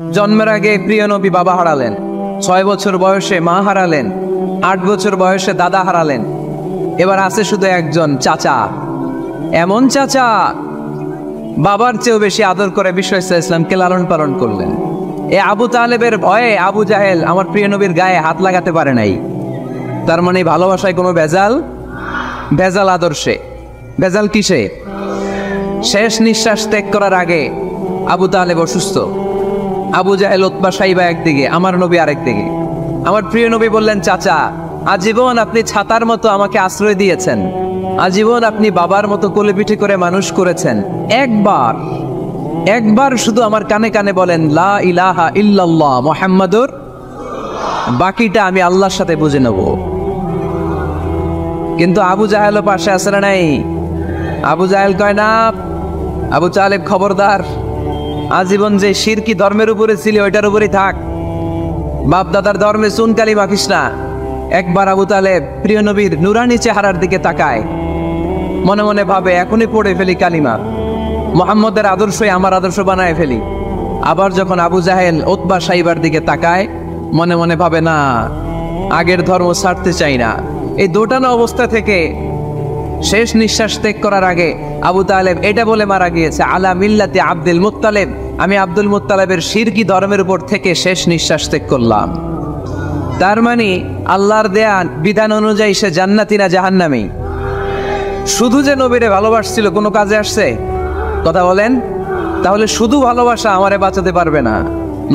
জন্মের আগে প্রিয় নবী বাবা হারালেন, 6 বছর বয়সে মা হারালেন, 8 বছর বয়সে দাদা হারালেন, এবার আছে শুধু একজন চাচা। এমন চাচা বাবার চেয়েও বেশি আদর করে বিশ্ব ইসলামকে লালন পালন করলেন। এ আবু তালেবের ভয়ে আবু জাহেল আমার প্রিয় নবীর গায়ে হাত লাগাতে পারে নাই। তার মানে ভালোবাসায় কোনো ভেজাল? ভেজাল আদর্শে। ভেজাল কিসে? শেষ নিঃশ্বাস ত্যাগ করার আগে আবু তালেব অসুস্থ, আবু জাহেল উতবা সাইবা একদিকে, আমার নবী আরেকদিকে। আমার প্রিয় নবী বললেন, চাচা আজীবন আপনি ছাতার মতো আমাকে আশ্রয় দিয়েছেন, আজীবন আপনি বাবার মতো কোলে পিঠে করে মানুষ করেছেন, একবার শুধু আমার কানে কানে বলেন লা ইলাহা ইল্লাল্লাহ মুহাম্মাদুর, বাকিটা আমি আল্লাহর সাথে বুঝে নেব। কিন্তু আবু জাহেলও পাশে আসে না নাই? আবু জাহেল কয় না, আবু তালেব খবরদার, আজীবন যে শিরকি ধর্মের উপরে ছিল ওইটার উপরেই থাক, বাপ দাদার ধর্মে চুনকালি মাখিস না। একবার আবু তালেব প্রিয় নবীর নুরানি চেহারার দিকে তাকায়, মনে মনে ভাবে এখনই পড়ে ফেলি কালিমা, মুহাম্মদের আদর্শই আমার আদর্শ বানায় ফেলি। আবার যখন আবু জাহেল উতবা সাইবার দিকে তাকায়, মনে মনে ভাবে না, আগের ধর্ম ছাড়তে চাই না। এই দোটানা অবস্থা থেকে শেষ নিঃশ্বাস ত্যাগ করার আগে আবু তালেব এটা বলে মারা গিয়েছে, আলা মিল্লাতি আব্দুল মুত্তালিব, আমি আব্দুল মুত্তালিবের শিরকি ধর্মের উপর থেকে শেষ নিঃশ্বাস ত্যাগ করলাম। তার মানে আল্লাহর দেয়া বিধান অনুযায়ী সে জান্নাতি না জাহান্নামী? শুধু যে নবীরে ভালোবাসছিল কোনো কাজে আসছে? কথা বলেন। তাহলে শুধু ভালোবাসা আমারে বাঁচাতে পারবে না।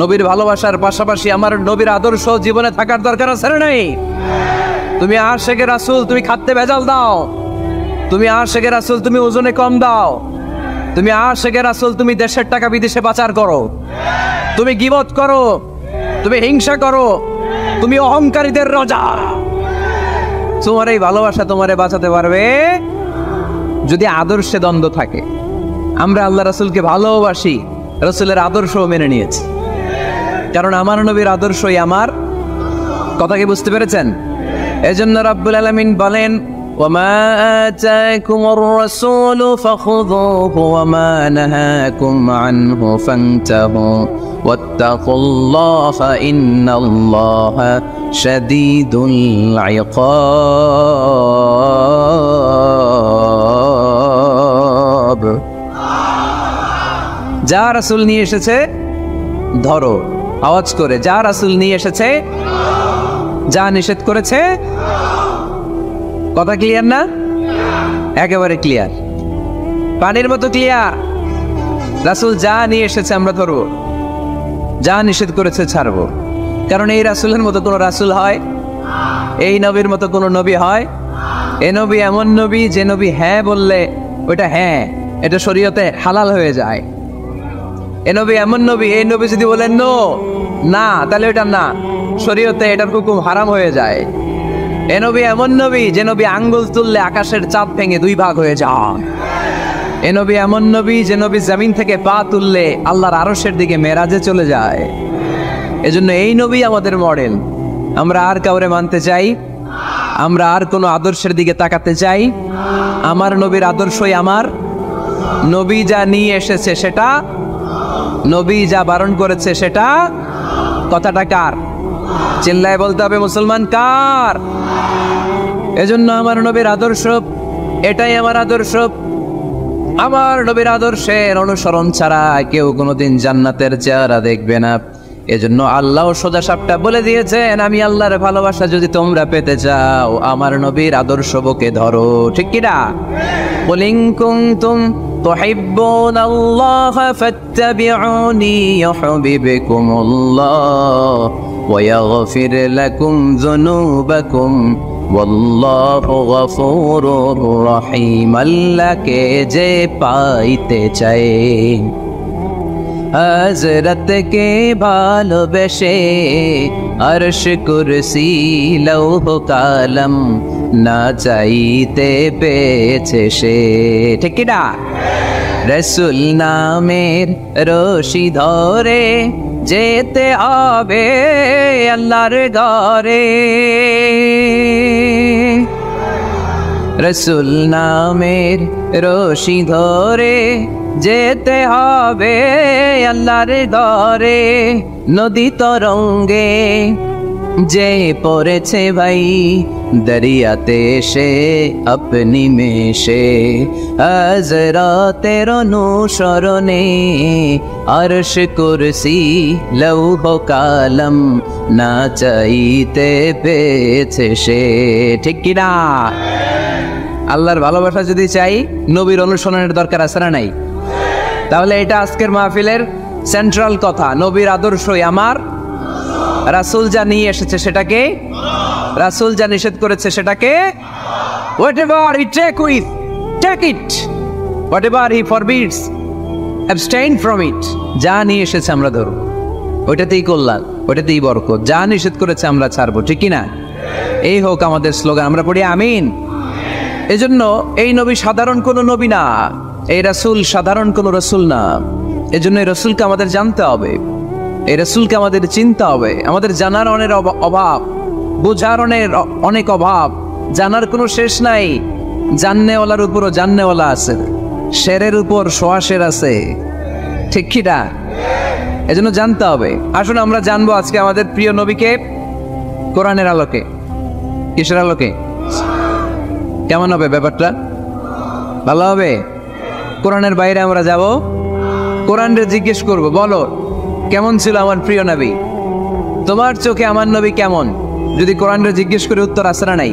নবীর ভালোবাসার পাশাপাশি আমার নবীর আদর্শ জীবনে থাকার দরকার আছে না নাই? তুমি আশেকে রাসূল, তুমি খাদ্যে ভেজাল দাও, তুমি আশেকে রাসূল, তুমি ওজনে কম দাও, তুমি আশেকে রাসূল, তুমি দেশের টাকা বিদেশে পাচার করো, তুমি গীবত করো, তুমি হিংসা করো, তুমি অহংকারীদের রাজা। তোমার এই ভালোবাসা তোমারে বাঁচাতে পারবে যদি আদর্শে দ্বন্দ্ব থাকে। আমরা আল্লাহ রাসূলকে ভালোবাসি, রাসূলের আদর্শও মেনে নিয়েছি, কারণ আমার নবীর আদর্শই আমার। কথা কি বুঝতে পেরেছেন? এজন্য রাব্বুল আলামিন বলেন, ওয়ামা আতাকুমুর রাসূলু ফাখুযুহু ওয়ামা নাহাকুম আনহু ফান্তাহু ওয়াত্তাকুল্লাহা ইন্নাল্লাহা শাদীদুল ইকাব। যা রাসূল নিয়ে এসেছে ধরো, আওয়াজ করে, যা রাসূল নিয়ে এসেছে, যা নিষেধ করেছে। কথা ক্লিয়ার না? একেবারে ক্লিয়ার, পানির মতো ক্লিয়ার। রাসূল যা নিয়ে এসেছে আমরা ধরবো, যা নিষেধ করেছে ছাড়বো। কারণ এই রাসূলের মতো কোনো রাসূল হয়? এই নবীর মতো কোনো নবী হয়? এ নবী এমন নবী যে নবী হ্যাঁ বললে ওইটা হ্যাঁ, এটা শরীয়তে হালাল হয়ে যায়। এ নবী এমন নবী, এই নবী যদি বলেন নো, না, তাহলে ওইটা না, শরীয়তে এটার হুকুম হারাম হয়ে যায়। এ নবী এমন নবী যে নবী আঙ্গুল তুললে আকাশের চাঁদ ভেঙে 2 ভাগ হয়ে যায়। এ নবী এমন নবী যে নবী জমিন থেকে পা তুললে আল্লাহর আরশের দিকে মেরাজে চলে যায়। এজন্য এই নবী আমাদের মডেল। আমরা আর কাউরে মানতে চাই? আমরা আর কোনো আদর্শের দিকে তাকাতে চাই? আমার নবীর আদর্শই আমার। নবী যা নিয়ে এসেছে সেটা, নবী যা বারণ করেছে সেটা। কথাটা কার? চিল্লায় বলতে হবে মুসলমান, কার? এজন্য আমার নবীর আদর্শ এটাই আমার আদর্শ। আমার নবীর আদর্শের অনুসরণ ছাড়া কেউ কোনোদিন জান্নাতের চেহারা দেখবে না। এজন্য আল্লাহ সোজা সাপটা বলে দিয়েছেন, আমি আল্লাহর ভালোবাসা যদি তোমরা পেতে চাও আমার নবীর আদর্শ বুকে ধরো। ঠিক কি না? কুল ইন কুনতুম তুহিব্বুনাল্লাহ ফাত্তাবিউনি ইউহিব্বুকুমুল্লাহ ওয়া ইয়াগফির লাকুম যুনুবাকুম ওয়াল্লাহু গফুরুর রহিম। আল্লাহকে যে পাইতে চায়, হযরত কে ভালোবেসে আরশ কুরসি লৌহ কালাম না চাইতে পেয়েছে সে। ঠিক কি না? রাসূল নামের রশি ধরে যেতে হবে আল্লাহর ঘরে। রাসূল নামের রশি ধরে যেতে হবে আল্লাহর দরে নদী তরঙ্গে যে পড়েছে ভাই দরিয়াতে সে আপনি মেশে হযরতের অনুসরণে আরশ কুরসি লৌহ কালম না চাইতে পেয়েছে সে। ঠিক কিনা? আল্লাহর ভালোবাসা যদি চাই নবীর অনুসরণের দরকার আছে না নাই? তাহলে এটা আজকের মাহফিলের সেন্ট্রাল কথা। নবীর আদর্শই আমার, রাসূল যা নিয়ে এসেছে সেটাকে, রাসূল যা নিষেধ করেছে সেটাকে, whatever he take it, whatever he forbids, abstain from it। যা নিয়ে এসেছে আমরা ধরব, ওইটাতেই কল্যাণ, ওইটাতেই বরকত। যা নিষেধ করেছে আমরা ছাড়বো। ঠিক কিনা? এই হোক আমাদের স্লোগান। আমরা পড়ি আমিন। এজন্য এই নবী সাধারণ কোনো নবী না, এই রাসূল সাধারণ কোনো রাসূল না। এজন্য এই রাসূলকে আমাদের জানতে হবে, এই রাসূলকে আমাদের চিনতে হবে। আমাদের জানার অনেক অভাব, বোঝার অনেক অভাব, জানার কোনো শেষ নাই। জাননেওয়ালার উপরও জাননেওয়ালা আছে, শেরের উপর সোয়া শের আছে। ঠিক কি না? এজন্য জানতে হবে। আসুন আমরা জানবো আজকে আমাদের প্রিয় নবীকে কোরআনের আলোকে। কিসের আলোকে? কেমন হবে ব্যাপারটা? ভালো হবে? কোরআনের বাইরে আমরা যাব, কোরআনরে জিজ্ঞেস করব, বলো কেমন ছিল আমার প্রিয় নবী? তোমার চোখে আমার নবী কেমন? যদি কোরআনরে জিজ্ঞেস করে উত্তর আসে না নাই?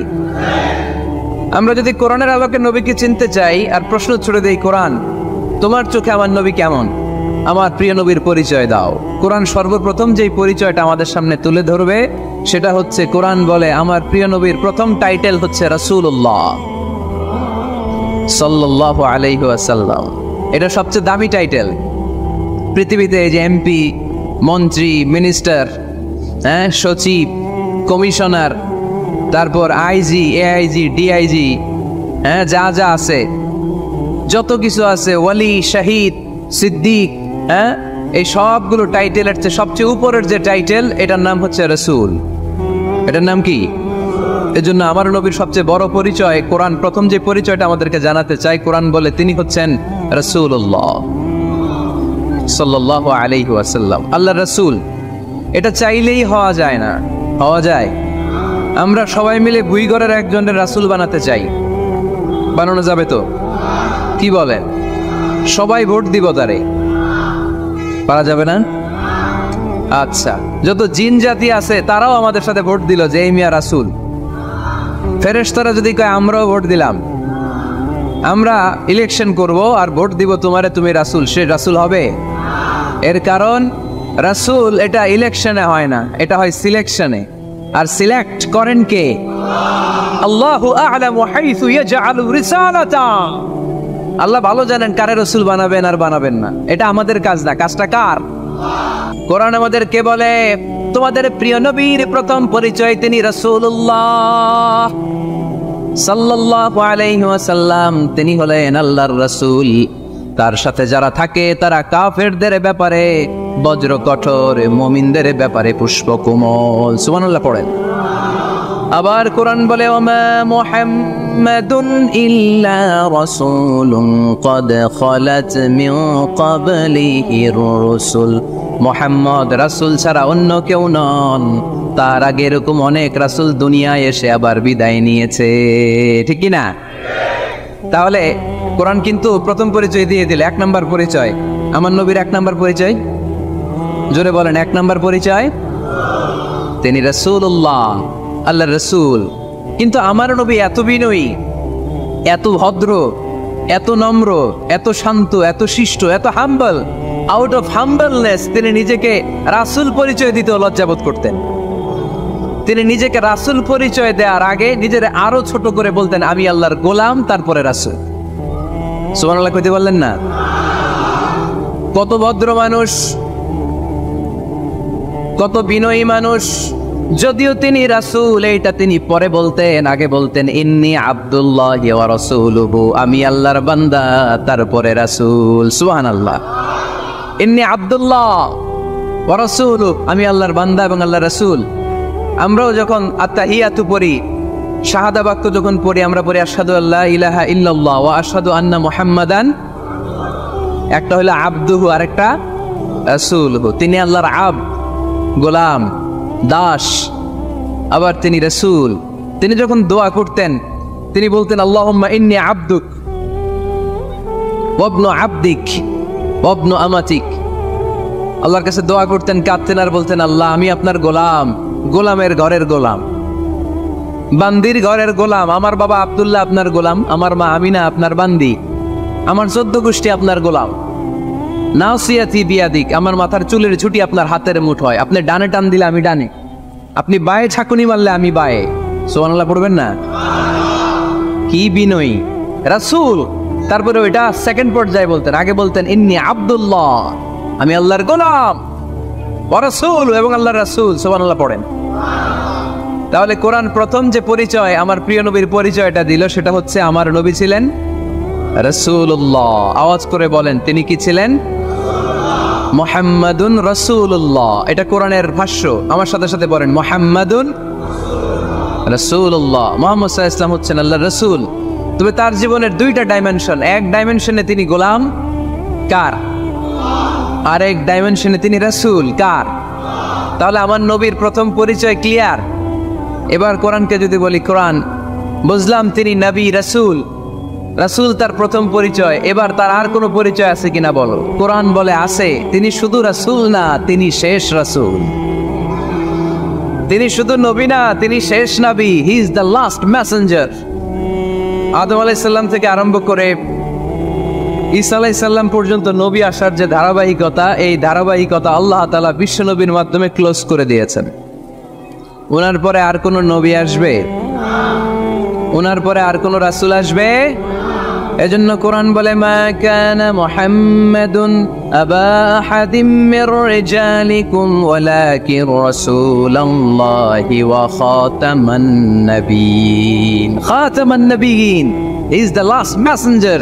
আমরা যদি কোরআনের আলোকে নবীকে চিনতে চাই আর প্রশ্ন ছুড়ে দেই, কোরআন তোমার চোখে আমার নবী কেমন? আমার প্রিয় নবীর পরিচয় দাও। কোরআন সর্বপ্রথম যেই পরিচয়টা আমাদের সামনে তুলে ধরবে সেটা হচ্ছে, কোরআন বলে আমার প্রিয় নবীর প্রথম টাইটেল হচ্ছে রাসূলুল্লাহ সাল্লাল্লাহু আলাইহি ওয়াসাল্লাম। এটা সবচেয়ে দামি টাইটেল পৃথিবীতে। এই যে এমপি, মন্ত্রী, মিনিস্টার, সচিব, কমিশনার, তারপর আইজি, এআইজি, ডিআইজি, যা যা আছে, যত কিছু আছে, ওয়ালি, শাহিদ, সিদ্দিক, এই সবগুলো টাইটেলের চেয়ে সবচেয়ে উপরের যে টাইটেল, এটার নাম হচ্ছে রাসূল। এটার নাম কি? এজন্য আমার নবীর সবচেয়ে বড় পরিচয়, কোরআন প্রথম যে পরিচয়টা আমাদেরকে জানাতে চাই, কোরআন বলে তিনি হচ্ছেন রাসূলুল্লাহ সাল্লাল্লাহু আলাইহি ওয়াসাল্লাম। আল্লাহর রাসূল, এটা চাইলেই হওয়া যায় না। হওয়া যায়? আমরা সবাই মিলে বুইঘরের একজনের রাসূল বানাতে চাই, বানানো যাবে তো? কি বলেন? সবাই ভোট দিব তারে, পারা যাবে না? আচ্ছা, যত জিন জাতি আছে তারাও আমাদের সাথে ভোট দিল যে এই মিয়া রাসূল। ফেরেশতারা যদি কয় আমরাও ভোট দিলাম, আমরা ইলেকশন করব আর ভোট দিব তোমারে, তুমি রাসূল, সে রাসূল হবে? এর কারণ রাসূল এটা ইলেকশনে হয় না, এটা হয় সিলেকশনে। আর সিলেক্ট করেন কে? আল্লাহু আ'লামু হাইসু ইয়াজআলু রিসালাতা। আল্লাহ ভালো জানেন কারে রাসূল বানাবেন আর বানাবেন না। এটা আমাদের কাজ না। কাজটা কার? কোরআন আমাদেরকে বলে তোমাদের প্রিয় নবীর প্রথম পরিচয় তিনি রাসূলুল্লাহ সাল্লাল্লাহু আলাইহি ওয়াসাল্লাম। তিনি হলেন আল্লাহর রাসূল। তার সাথে যারা থাকে তারা কাফেরদের ব্যাপারে বজ্র কঠোর, মুমিনদের ব্যাপারে পুষ্পকোমল। সুবহানাল্লাহ পড়েন। আবার কোরআন বলে ওমা মুহাম্মাদুন ইল্লা রাসূলুন ক্বাদ খালাত মিন ক্বাবলিহির রাসূল। মুহাম্মদ রাসূল ছাড়া অন্য কেউ নন, তার আগে এরকম অনেক রাসূল দুনিয়ায় এসে আবার বিদায় নিয়েছে। ঠিক কি না? তাহলে কোরআন কিন্তু প্রথম পরিচয় দিয়ে দিল, এক নাম্বার পরিচয়। আমার নবীর এক নাম্বার পরিচয়, জোরে বলেন, এক নাম্বার পরিচয় তিনি রাসূলুল্লাহ, আল্লাহর রাসূল। কিন্তু আমার নবী এত বিনয়ী, এত ভদ্র, এত নম্র, এত শান্ত, এত শিষ্ট, এত হাম্বল। আউট অফ হাম্বলনেস তিনি নিজেকে রাসূল পরিচয় দিতে লজ্জাবোধ করতেন। তিনি নিজেকে রাসূল পরিচয় দেওয়ার আগে নিজের আরো ছোট করে বলতেন আমি আল্লাহর গোলাম, তারপরে রাসূল। সুবহানাল্লাহ কইতে বললেন না? কত ভদ্র মানুষ, কত বিনয়ী মানুষ। যদিও তিনি রাসূল, এইটা তিনি পরে বলতেন, আগে বলতেন ইন্নী আব্দুল্লাহি ওয়া রাসূলুহু, আমি আল্লাহর বান্দা তারপরে রাসূল। সুবহানাল্লাহ। ইন্নী আব্দুল্লাহ ওয়া রাসূলুহু, আমি আল্লাহর বান্দা এবং আল্লাহর রাসূল। আমরাও যখন আত্তাহিয়াতু পড়ি, শাহাদা বাক্য যখন পড়ি, আমরা পড়ি আশহাদু আল্লা ইলাহা ইল্লাল্লাহ ওয়া আশহাদু আন্না মুহাম্মাদান। একটা হলো আব্দুহু, আরেকটা রাসূলহু। তিনি আল্লাহর আব, গোলাম, দাস, আবার তিনি রাসূল। তিনি যখন দোয়া করতেন তিনি বলতেন আল্লাহুম্মা ইন্নী আবদুক ওয়া ইবনু আবদিক ওয়া ইবনু আমাতিক। আল্লাহর কাছে দোয়া করতেন, কাঁদতেন আর বলতেন আল্লাহ আমি আপনার গোলাম, গোলামের ঘরের গোলাম, বান্দির ঘরের গোলাম। আমার বাবা আব্দুল্লাহ আপনার গোলাম, আমার মা আমিনা আপনার বান্দি, আমার 14 গোষ্ঠী আপনার গোলাম। নাসিয়াতি বিয়াদিক, আমার মাথার চুলের ছুটি আপনার হাতের মুঠোয়। আপনি ডানে টান দিলে আমি ডানে, আপনি বায়ে ছাকুনি মারলে আমি বায়ে। সুবহানাল্লাহ পড়বেন না? কি বিনয়ী রাসূল। তারপরে ওইটা সেকেন্ড পর্যায়ে বলতেন। আগে বলতেন ইন্নী আব্দুল্লাহ, আমি আল্লাহর গোলাম, ওয়া রাসূল, এবং আল্লাহর রাসূল। সুবহানাল্লাহ পড়েন। তাহলে কোরআন প্রথম যে পরিচয় আমার প্রিয় নবীর পরিচয়টা দিল সেটা হচ্ছে আমার নবী ছিলেন রাসূলুল্লাহ। আওয়াজ করে বলেন তিনি কি ছিলেন? মুহাম্মাদুন রাসূলুল্লাহ। এটা কোরআনের ভাষ্য। আমার সাথে সাথে বলেন মুহাম্মাদুন রাসূলুল্লাহ। মুহাম্মদ সাল্লাল্লাহু আলাইহি ওয়াসাল্লাম হচ্ছেন আল্লাহর রাসূল। তবে তার জীবনের দুইটা ডাইমেনশন। এক ডাইমেনশনে তিনি গোলাম, কার? আর এক ডাইমেনশনে তিনি রাসূল, কার? তাহলে আমার নবীর প্রথম পরিচয় ক্লিয়ার। এবার কোরআনকে যদি বলি, কোরআন বুঝলাম তিনি নবী, রাসূল, রাসূল তার প্রথম পরিচয়। এবার তার আর কোনো পরিচয় আছে কিনা বলো? কোরআন বলে আছে। তিনি শুধু রাসূল না, তিনি শেষ রাসূল। তিনি শুধু নবী না, তিনি শেষ নবী। He is the last messenger. আদম আলাইহিস সালাম থেকে আরম্ভ করে ঈসা আলাইহিস সালাম পর্যন্ত নবী আসার যে ধারাবাহিকতা, এই ধারাবাহিকতা আল্লাহ তাআলা বিশ্ব নবীর মাধ্যমে ক্লোজ করে দিয়েছেন। ওনার পরে আর কোন নবী আসবে? ওনার পরে আর কোন রাসূল আসবে? এজন্য কোরআন বলে মা কানা মুহাম্মাদুন আবা আহাদিম মির রিজালিকুম ওয়ালাকিন রাসূলুল্লাহি ওয়া খাতামান নাবিয়িন। খাতামান নাবিয়িন ইজ দ্য লাস্ট মেসেঞ্জার,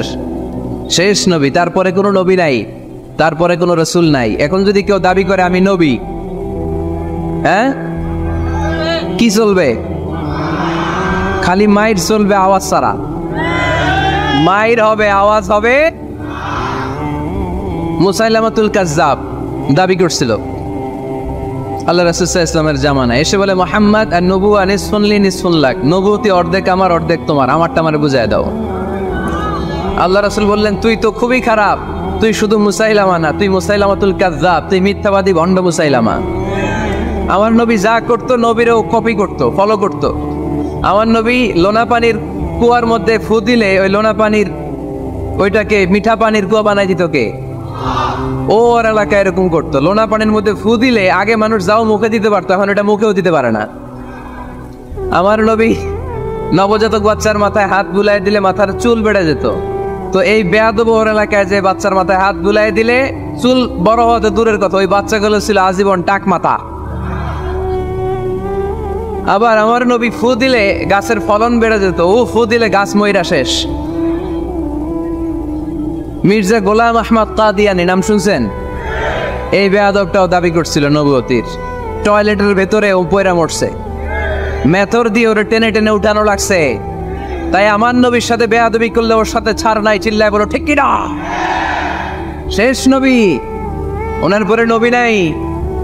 শেষ নবী। তারপরে কোনো নবী নাই, তারপরে কোনো রাসূল নাই। এখন যদি কেউ দাবি করে আমি নবী, হ্যাঁ কি চলবে? খালি মাইর চলবে, আওয়াজ ছাড়া। মাইর হবে, আওয়াজ হবে। মুসাইলামাতুল কাজ্জাব দাবি করছিল আল্লাহ রাসূল সাল্লাল্লাহু আলাইহি ওয়াসাল্লামের জামানায়, এসে বলে মুহাম্মদ আর নবুয়া নিসফুন লি নিসফুন লাক, নবুয়তি অর্ধেক আমার, অর্ধেক তোমার, আমারটা আমারে বুঝায় দাও। আল্লাহ রাসূল বললেন তুই তো খুবই খারাপ, তুই শুধু মুসাইলামা না, তুই মুসাইলামাতুল কাজ্জাব, তুই মিথ্যাবাদী ভণ্ড মুসাইলামা। আমার নবী যা করতো নবীরও কপি করতো, ফলো করতো। আমার নবী লোনা পানির কুয়ার মধ্যে ফু দিলে ওই লোনা পানির ওইটাকে মিঠা পানির কুয়া বানাই দিত কে? ওর এলাকায় এরকম করতো। লোনা পানির মধ্যে ফু দিলে আগে মানুষ যাও মুখে দিতে পারতো, এখন এটা মুখেও দিতে পারে না। আমার নবী নবজাতক বাচ্চার মাথায় হাত বুলাই দিলে মাথার চুল বেড়ে যেত। তো এই বেয়াদব ওর এলাকায় যে বাচ্চার মাথায় হাত বুলাই দিলে চুল বড় হওয়াতে দূরের কথা, ওই বাচ্চাগুলো ছিল আজীবন টাক মাথা। আবার আমার নবী ফু দিলে গাছের ফলন বেড়ে যেত, ও ফু দিলে গাছ মইরা শেষ। মির্জা গোলাম আহমদ কাদিয়ানী নাম শুনছেন? এই বেয়াদবটাও দাবি করছিল নবুয়তির। টয়লেটের ভেতরে ও পয়রা মরছে, মেথর দিয়ে ওরে টেনে টেনে উঠানো লাগছে। তাই আমার নবীর সাথে বেয়াদবি করলে ওর সাথে ছাড় নাই, চিল্লায় বলো ঠিক কিনা? শেষ নবী, ওনার পরে নবী নাই।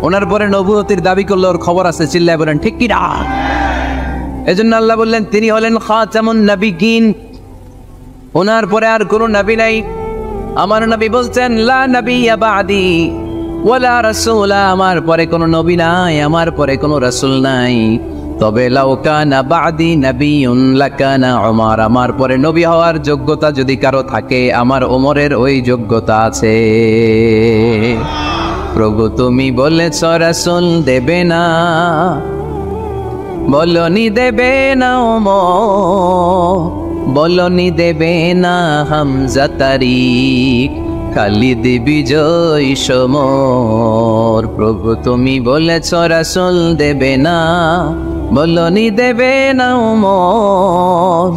ওনার পরে নবুয়তির দাবি করলে ওর খবর আছে, চিল্লায় বলেন ঠিক কিনা? এজন্য আল্লাহ বললেন তিনি হলেন খাতামুন নাবিয়িন, ওনার পরে আর কোনো নবী নাই। আমার নবী বলছেন লা নাবিয়্যা বা'দি ওয়ালা রাসূলা, আমার পরে কোনো নবী নাই, আমার পরে কোনো রাসূল নাই। তবে লাউ কানা বা'দি নাবিয়্যুন লাকানা উমর, আমার পরে নবী হওয়ার যোগ্যতা যদি কারো থাকে আমার ওমরের ওই যোগ্যতা আছে। প্রভু তুমি বলেছ রাসূল দেবে না, বলনি দেবে না ওমর, বলনি দেবে না হামজা তারিক, খালিদ বিজয় সমর। প্রভু তুমি বলেছ রাসূল দেবে না, বলনি দেবে না ওমর,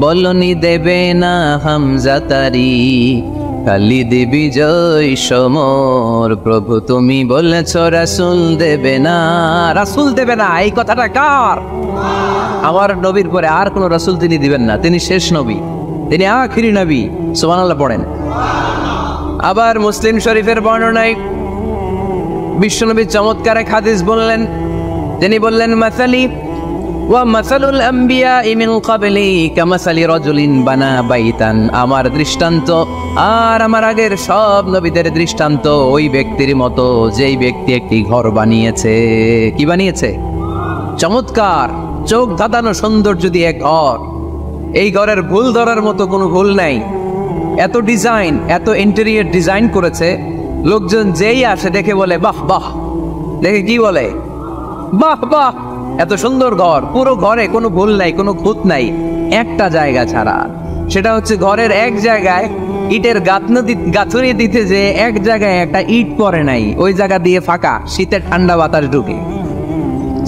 বলনি দেবে না হামজা তারিক, খালিদ বিজয় সমর। প্রভু তুমি বলেছ রাসূল দেবে না, রাসূল দেবে না। এই কথাটা কার? আমার নবীর পরে আর কোন রাসূল তিনি দিবেন না, তিনি শেষ নবী, তিনি আখিরি নবী। সুবহানাল্লাহ পড়েন। আবার মুসলিম শরীফের বর্ণনায় বিশ্বনবী চমৎকার এক হাদিস বললেন, তিনি বললেন, মাসালি ওয়া মাসালুল আম্বিয়া মিন ক্বাবলি কামাসালি রাজুলিন বানা বাইতান। আমার দৃষ্টান্ত আর আমার আগের সব নবীদের দৃষ্টান্ত ওই ব্যক্তির মতো যেই ব্যক্তি একটি ঘর বানিয়েছে। কি বানিয়েছে? চমৎকার, চোখ ধাঁধানো সৌন্দর্য দিয়ে এক ঘর। এই ঘরের ভুল ধরার মতো কোনো ভুল নাই। এত ডিজাইন, এত ইন্টেরিয়র ডিজাইন করেছে, লোকজন যেই আসে দেখে বলে বাহ বাহ। দেখে কি বলে? বাহ বাহ, এত সুন্দর ঘর। পুরো ঘরে কোনো ভুল নাই, কোনো খুঁত নাই, একটা জায়গা ছাড়া। সেটা হচ্ছে ঘরের এক জায়গায় ইটের গাঁথুনি দিতে যে এক জায়গায় একটা ইট পড়ে নাই, ওই জায়গা দিয়ে ফাঁকা, শীতের ঠান্ডা বাতাস ঢুকে।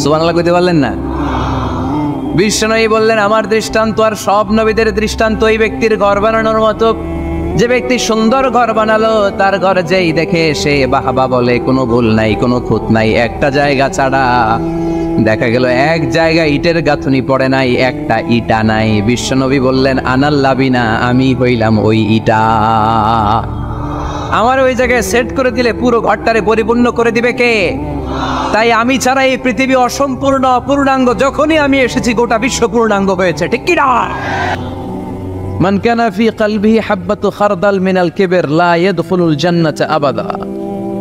সুবহানাল্লাহ কইতে পারলেন না? বিশ্বনবী বললেন, আমার দৃষ্টান্ত আর সব নবীদের দৃষ্টান্ত ওই ব্যক্তির ঘর বানানোর মতো। যে ব্যক্তি সুন্দর ঘর বানালো, তার ঘর যেই দেখে সে বাহবা বলে, কোনো ভুল নাই, কোনো খুঁত নাই, একটা জায়গা ছাড়া। দেখা গেল এক জায়গায় ইটের গাঁথুনি পড়ে নাই, একটা ইটা নাই। বিশ্বনবী বললেন, আনাল লাবিনা, আমি হইলাম ওই ইটা। আমার ওই জায়গায় সেট করে দিলে পুরো ঘরটারে পরিপূর্ণ করে দিবে কে? তাই আমি ছাড়া এই পৃথিবী অসম্পূর্ণ, অপূর্ণাঙ্গ। যখনই আমি এসেছি গোটা বিশ্ব পূর্ণাঙ্গ হয়েছে, ঠিক কি না? মান কানা ফি কলবিহি হাববাতু খারদাল মিনাল কিবর লা ইয়াদখুলুল জান্নাতা আবাদা।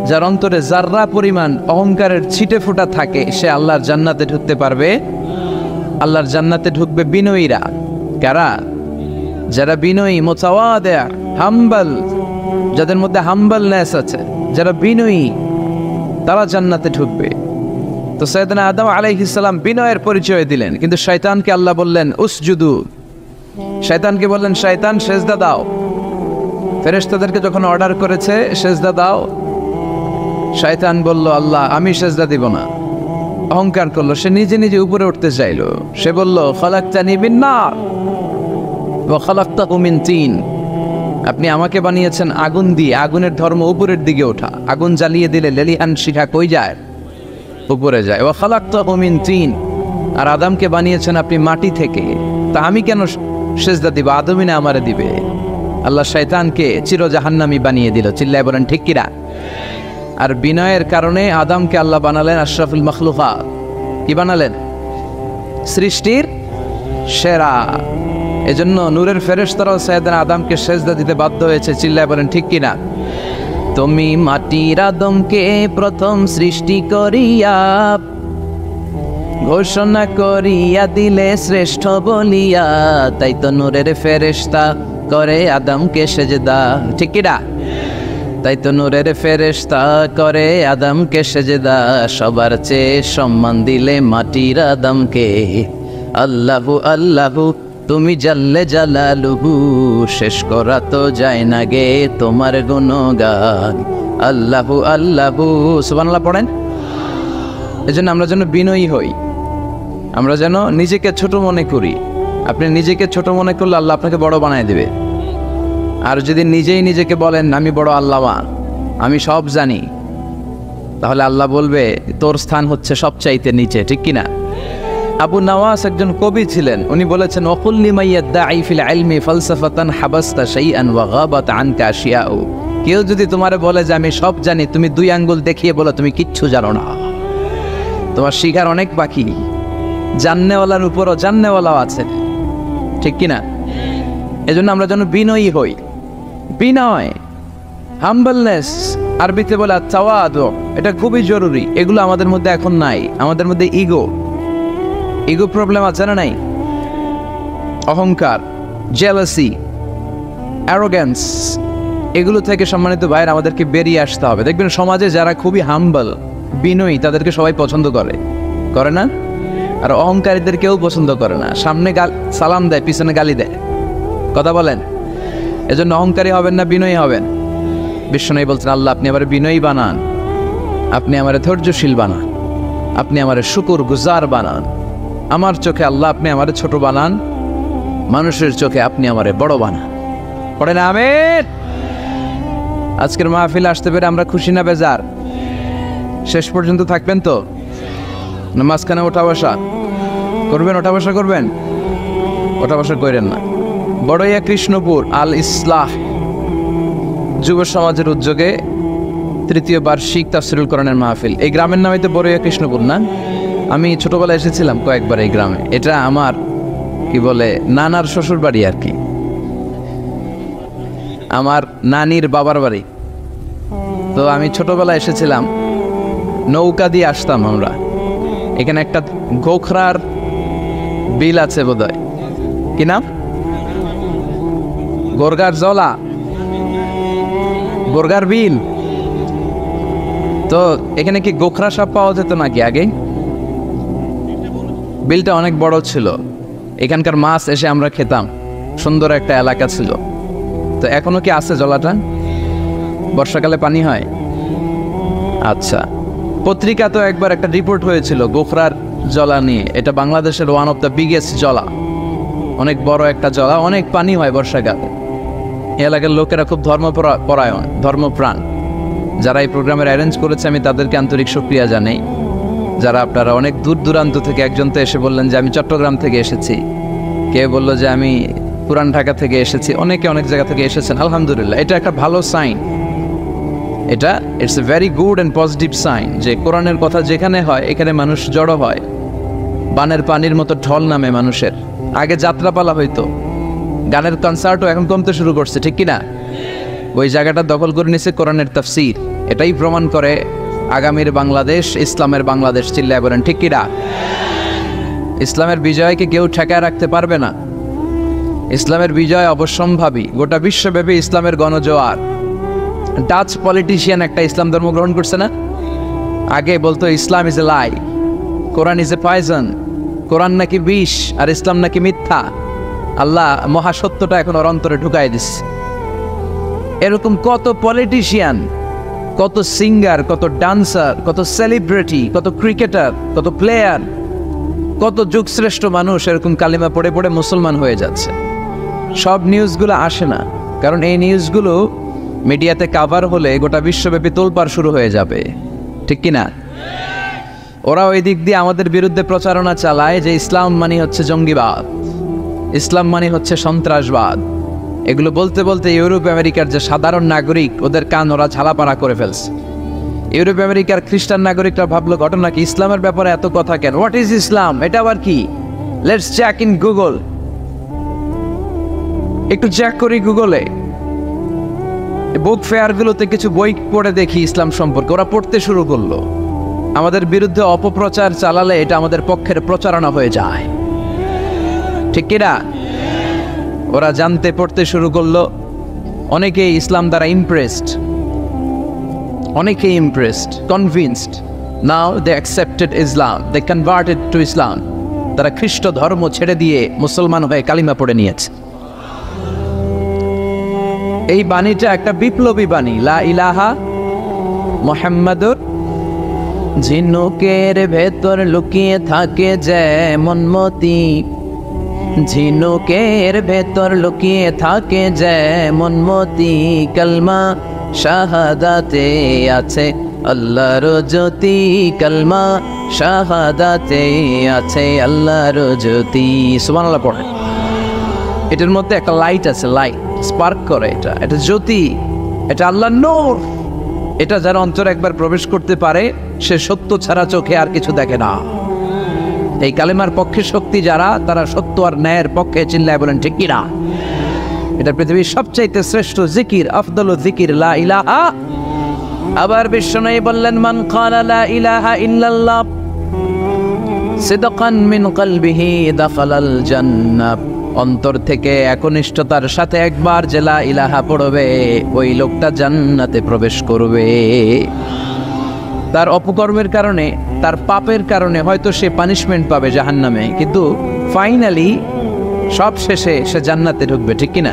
যার অন্তরে জাররা পরিমাণ অহংকারের ছিটে ফোঁটা থাকে, সে আল্লাহর জান্নাতে ঢুকতে পারবে। আল্লাহর জান্নাতে ঢুকবে বিনয়ীরা। কারা? যারা বিনয়ী, মুতাওয়াদি, হাম্বল, যাদের মধ্যে হাম্বলনেস আছে, যারা বিনয়ী, তারা জান্নাতে ঢুকবে। তো সাইয়েদনা আদম আলাইহিস সালাম বিনয়ের পরিচয় দিলেন, কিন্তু শয়তানকে আল্লাহ বললেন উসজুদু। শয়তানকে বললেন, শয়তান সেজদা দাও। ফেরেশতাদেরকে যখন অর্ডার করেছে সেজদা দাও, শয়তান বলল, আল্লাহ আমি সেজদা দিব না। অহংকার করলো, সে নিজে নিজে উপরে উঠতে চাইলো। সে বলল, খালাকতানি মিন নার ওয়া খালাকতাহু মিন তিন। আপনি আমাকে বানিয়েছেন আগুন দিয়ে, আগুনের ধর্ম উপরের দিকে ওঠা। আগুন জ্বালিয়ে দিলে লেলিহান শিখা কই যায়? উপরে যায়। ওয়া খালাকতাহু মিন তিন, আর আদমকে বানিয়েছেন আপনি মাটি থেকে। তা আমি কেন সেজদা দিব? আদমই না আমারে দিবে। আল্লাহ শয়তানকে চির জাহান্নামী বানিয়ে দিল। চিল্লায় বলেন ঠিক কিনা? আর বিনয়ের কারণে আদমকে আল্লাহ বানালেন আশরাফুল মাখলুকাত। কি বানালেন? সৃষ্টির সেরা। এজন্য নূরের ফেরেশতারাও সাইয়েদনা আদমকে সেজদা দিতে বাধ্য হয়েছে। চিল্লায় বলেন ঠিক কিনা? তুমি মাটির আদমকে প্রথম সৃষ্টি করিয়া ঘোষণা করিয়া দিলে শ্রেষ্ঠ বলিয়া, তাই তো নূরের ফেরেশতা করে আদমকে সেজদা। ঠিক কিনা? তাই তো নূরের ফেরেশতা করে আদমকে সেজদা। সবার চেয়ে সম্মান দিলে মাটির আদমকে। আল্লাহু আল্লাহু তুমি জাল্লে জালালুহু, শেষ করা তো যায় না গে তোমার গুণগান। আল্লাহু আল্লাহু, সুবহানাল্লাহ পড়েন। এজন্য আমরা যেন বিনয়ী হই, আমরা যেন নিজেকে ছোট মনে করি। আপনি নিজেকে ছোট মনে করলে আল্লাহ আপনাকে বড় বানায় দেবে। আর যদি নিজেই নিজেকে বলেন আমি বড় আল্লাহওয়ান, আমি সব জানি, তাহলে আল্লাহ বলবে তোর স্থান হচ্ছে সবচাইতে নিচে। ঠিক কিনা? আবু নওয়াস একজন কবি ছিলেন। উনি বলেছেন, ওয়াকুল লিমান ইয়াদঈ ফিল ইলমি ফালসাফাতান হাবাসতা শাইআন ওয়া গাবাত আনকা আশিয়াউ। কেউ যদি তোমারে বলে যে আমি সব জানি, তুমি দুই আঙ্গুল দেখিয়ে বলো তুমি কিচ্ছু জানো না, তোমার শিখার অনেক বাকি। জাননেওয়ালার উপরও জাননেওয়ালাও আছে। ঠিক কিনা? এজন্য আমরা যেন বিনয়ী হই। বিনয়, হাম্বলনেস, আরবিতে বলে তাওয়াদু, এটা খুবই জরুরি। এগুলো আমাদের মধ্যে এখন নাই। আমাদের মধ্যে ইগো প্রবলেম আছে না নাই? অহংকার, জেলাসি, অ্যারোগ্যান্স, এগুলো থেকে সম্মানিত ভাইয়ের আমাদেরকে বেরিয়ে আসতে হবে। দেখবেন সমাজে যারা খুবই হাম্বল, বিনয়ী, তাদেরকে সবাই পছন্দ করে না? আর অহংকারীদের কেউ পছন্দ করে না। সামনে সালাম দেয়, পিছনে গালি দেয়। কথা বলেন। এজন্য অহংকারী হবেন না, বিনয়ী হবেন। বিশ্বনবী বলছেন, আল্লাহ আপনি আমার বিনয়ী বানান, আপনি আমার ধৈর্যশীল বানান, আপনি আমার শুকর গুজার বানান। আমার চোখে আল্লাহ আপনি আমার ছোট বানান, মানুষের চোখে আপনি আমারে বড় বানান। পড়েন আমিন। আজকের মাহফিল আসতে পেরে আমরা খুশি না বেজার? শেষ পর্যন্ত থাকবেন তো? মাঝখানে ওঠা বসা করবেন? ওঠা বসা করবেন? ওঠা বসা করেন না। বড়ইয়া কৃষ্ণপুর আল ইসলাহ যুব সমাজের উদ্যোগে তৃতীয় বার্ষিক তাফসিরুল কোরআনের মাহফিল। এই গ্রামের নাম তো বড়ইয়া কৃষ্ণপুর না? আমি ছোটবেলায় এসেছিলাম কয়েকবার এই গ্রামে। এটা আমার কি বলে নানার শ্বশুর বাড়ি আর কি, আমার নানির বাবার বাড়ি। তো আমি ছোটবেলায় এসেছিলাম, নৌকা দিয়ে আসতাম আমরা। এখানে একটা গোখরার বিল আছে বোধহয়, কি নাম? গোরগার জলা, গোরগার বিল। তো এখানে কি গোখরা সাপ পাওয়া যেত নাকি আগে? বিলটা অনেক বড় ছিল, এখানকার মাছ এসে আমরা খেতাম। সুন্দর একটা এলাকা ছিল। তো এখনো কি আছে জলাটা? বর্ষাকালে পানি হয়? আচ্ছা, পত্রিকা তো একবার একটা রিপোর্ট হয়েছিল গোখরার জলা নিয়ে। এটা বাংলাদেশের ওয়ান অফ দ্য বিগেস্ট জলা, অনেক বড় একটা জলা, অনেক পানি হয় বর্ষাকালে। এলাকার লোকেরা খুব ধর্মপরায়ণ, ধর্মপ্রাণ। যারা এই প্রোগ্রামের অ্যারেঞ্জ করেছে আমি তাদেরকে আন্তরিক শুকরিয়া জানাই। যারা আপনারা অনেক দূর দূরান্ত থেকে, একজন তো এসে বললেন যে আমি চট্টগ্রাম থেকে এসেছি, কেউ বলল যে আমি পুরান ঢাকা থেকে এসেছি, অনেকে অনেক জায়গা থেকে এসেছেন। আলহামদুলিল্লাহ, এটা একটা ভালো সাইন। এটা it's a very good and positive sign যে কোরআনের কথা যেখানে হয় এখানে মানুষ জড়ো হয়। বানের পানির মতো ঢল নামে মানুষের। আগে যাত্রাপালা হইতো, গানের কনসার্টও এখন কমতে শুরু করছে, ঠিক কিনা? ওই জায়গাটা দখল করে নিছে কোরআনের তাফসীর। এটাই প্রমাণ করে আগামীর বাংলাদেশ ইসলামের বাংলাদেশ। চিল্লায় বলেন ঠিক কিনা? ইসলামের বিজয়কে কেউ ঠেকায় রাখতে পারবে না। ইসলামের বিজয় অবশ্যম্ভাবী। গোটা বিশ্বব্যাপী ইসলামের গণজোয়ার। ডাচ পলিটিশিয়ান একটা ইসলাম ধর্ম গ্রহণ করছে না? আগে বলতো Islam is a lie, Quran is a poison. কোরআন নাকি বিষ আর ইসলাম নাকি মিথ্যা। আল্লাহ মহাসত্যটা এখন ওর অন্তরে ঢুকাই দিচ্ছে। এরকম কত পলিটিশিয়ান, কত সিঙ্গার, কত ডান্সার, কত সেলিব্রিটি, কত ক্রিকেটার, কত প্লেয়ার, কত যুগশ্রেষ্ঠ মানুষ এরকম কালিমা পড়ে পড়ে মুসলমান হয়ে যাচ্ছে। সব নিউজগুলো আসে না, কারণ এই নিউজগুলো মিডিয়াতে কাভার হলে গোটা বিশ্বব্যাপী তোলপাড় শুরু হয়ে যাবে, ঠিক কিনা? ওরা ওই দিক দিয়ে আমাদের বিরুদ্ধে প্রচারণা চালায় যে ইসলাম মানে হচ্ছে জঙ্গিবাদ, ইসলাম মানে হচ্ছে সন্ত্রাসবাদ। এগুলো বলতে বলতে ইউরোপ আমেরিকার যে সাধারণ নাগরিক, ওদের কান ওরা ঝালাপাড়া করে ফেলছে। ইউরোপ আমেরিকার খ্রিস্টান নাগরিকরা ভাবলো ঘটনা কি, ইসলামের ব্যাপারে এত কথা কেন? What is Islam? এটা আবার কি? Let's check in Google. একটু চেক করি গুগলে, বুক ফেয়ারগুলোতে কিছু বই পড়ে দেখি ইসলাম সম্পর্কে। ওরা পড়তে শুরু করলো। আমাদের বিরুদ্ধে অপপ্রচার চালালে এটা আমাদের পক্ষের প্রচারণা হয়ে যায়, ঠিক কিনা? ওরা জানতে পড়তে শুরু করলো। অনেকেই ইসলাম দ্বারা ইমপ্রেসড, অনেকেই impressed, convinced. Now they accepted Islam, they converted to Islam. তারা খ্রিস্ট ধর্ম ছেড়ে দিয়ে মুসলমান হয়ে কালিমা পড়ে নিয়েছে। এই বাণীটা একটা বিপ্লবী বাণী, লা ইলাহা মুহাম্মাদুর। ঝিনুকের ভেতর লুকিয়ে থাকে যেমন মতি, ঝিনুকের ভেতর লুকিয়ে থাকে যেমন মতি, কালমা শাহাদাতে আছে আল্লাহর জ্যোতি, কালমা শাহাদাতে আছে আল্লাহর জ্যোতি। সুবহানাল্লাহ পড়ে। এটার মধ্যে একটা লাইট আছে, লাইট স্পার্ক করে, এটা জ্যোতি, এটা আল্লাহর নূর। এটা যারা অন্তরে একবার প্রবেশ করতে পারে সে সত্য ছাড়া চোখে আর কিছু দেখে না। এই কালেমার পক্ষে শক্তি যারা, তারা সত্য আর ন্যায়ের পক্ষে। চিল্লায় বলেন ঠিক কিনা? এটা পৃথিবীর সবচাইতে শ্রেষ্ঠ জিকির, আফদালু জিকির লা ইলাহা। আবার বিশ্বনবী বললেন, মান ক্বালা লা ইলাহা ইল্লাল্লাহ সিদকান মিন কলবিহি দাখালাল জান্নাহ। অন্তর থেকে একনিষ্ঠতার সাথে একবার যে লা ইলাহা পড়বে, ওই লোকটা জান্নাতে প্রবেশ করবে। তার অপকর্মের কারণে, তার পাপের কারণে হয়তো সে পানিশমেন্ট পাবে জাহান্নামে, কিন্তু ফাইনালি সব শেষে সে জান্নাতে ঢুকবে, ঠিক কিনা?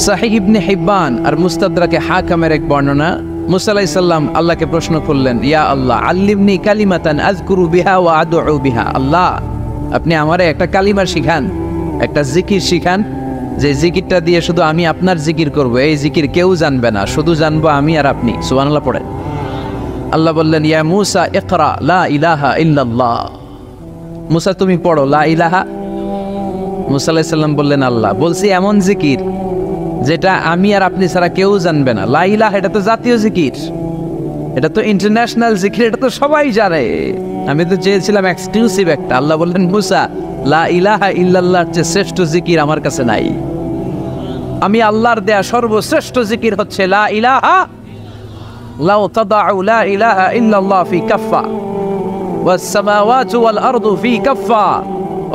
সাহিহ ইবনে হিব্বান আর মুস্তাদরাকে হাকামের এক বর্ণনা, মুসা আলাইহিস সালাম আল্লাহকে প্রশ্ন করলেন, ইয়া আল্লাহ আল্লিমনি কালিমাতান আযকুরু বিহা ওয়া আদউ বিহা। আল্লাহ, আপনি আমারে একটা কালিমা শিখান, একটা জিকির শিখান, যে জিকিরটা দিয়ে শুধু আমি আপনার জিকির করব। এই জিকির কেউ জানবে না, শুধু জানবো আমি আর আপনি। সুবহানাল্লাহ পড়েন। আল্লাহ বললেন, ইয়া মুসা ইকরা লা ইলাহা ইল্লাল্লাহ। মুসা তুমি পড়ো লা ইলাহা। মুসা আলাইহিস সালাম বললেন, আল্লাহ বলছি এমন জিকির যেটা আমি আর আপনি ছাড়া কেউ জানবে না। লা ইলাহা এটা তো জাতীয় জিকির, এটা তো ইন্টারন্যাশনাল জিকির, এটা তো সবাই জানে। আমি তো চেয়েছিলাম এক্সক্লুসিভ একটা। আল্লাহ বললেন মুসা, লা ইলাহা ইল্লাল্লাহর চেয়ে শ্রেষ্ঠ জিকির আমার কাছে নাই। আমি আল্লাহর দেয়া সর্বশ্রেষ্ঠ জিকির হচ্ছে লা ইলাহা, লাউ তাদাউ লা ইলাহা ইল্লাল্লাহ ফি কাফা ওয়াস সামাওয়াতু ওয়াল আরদু ফি কাফা।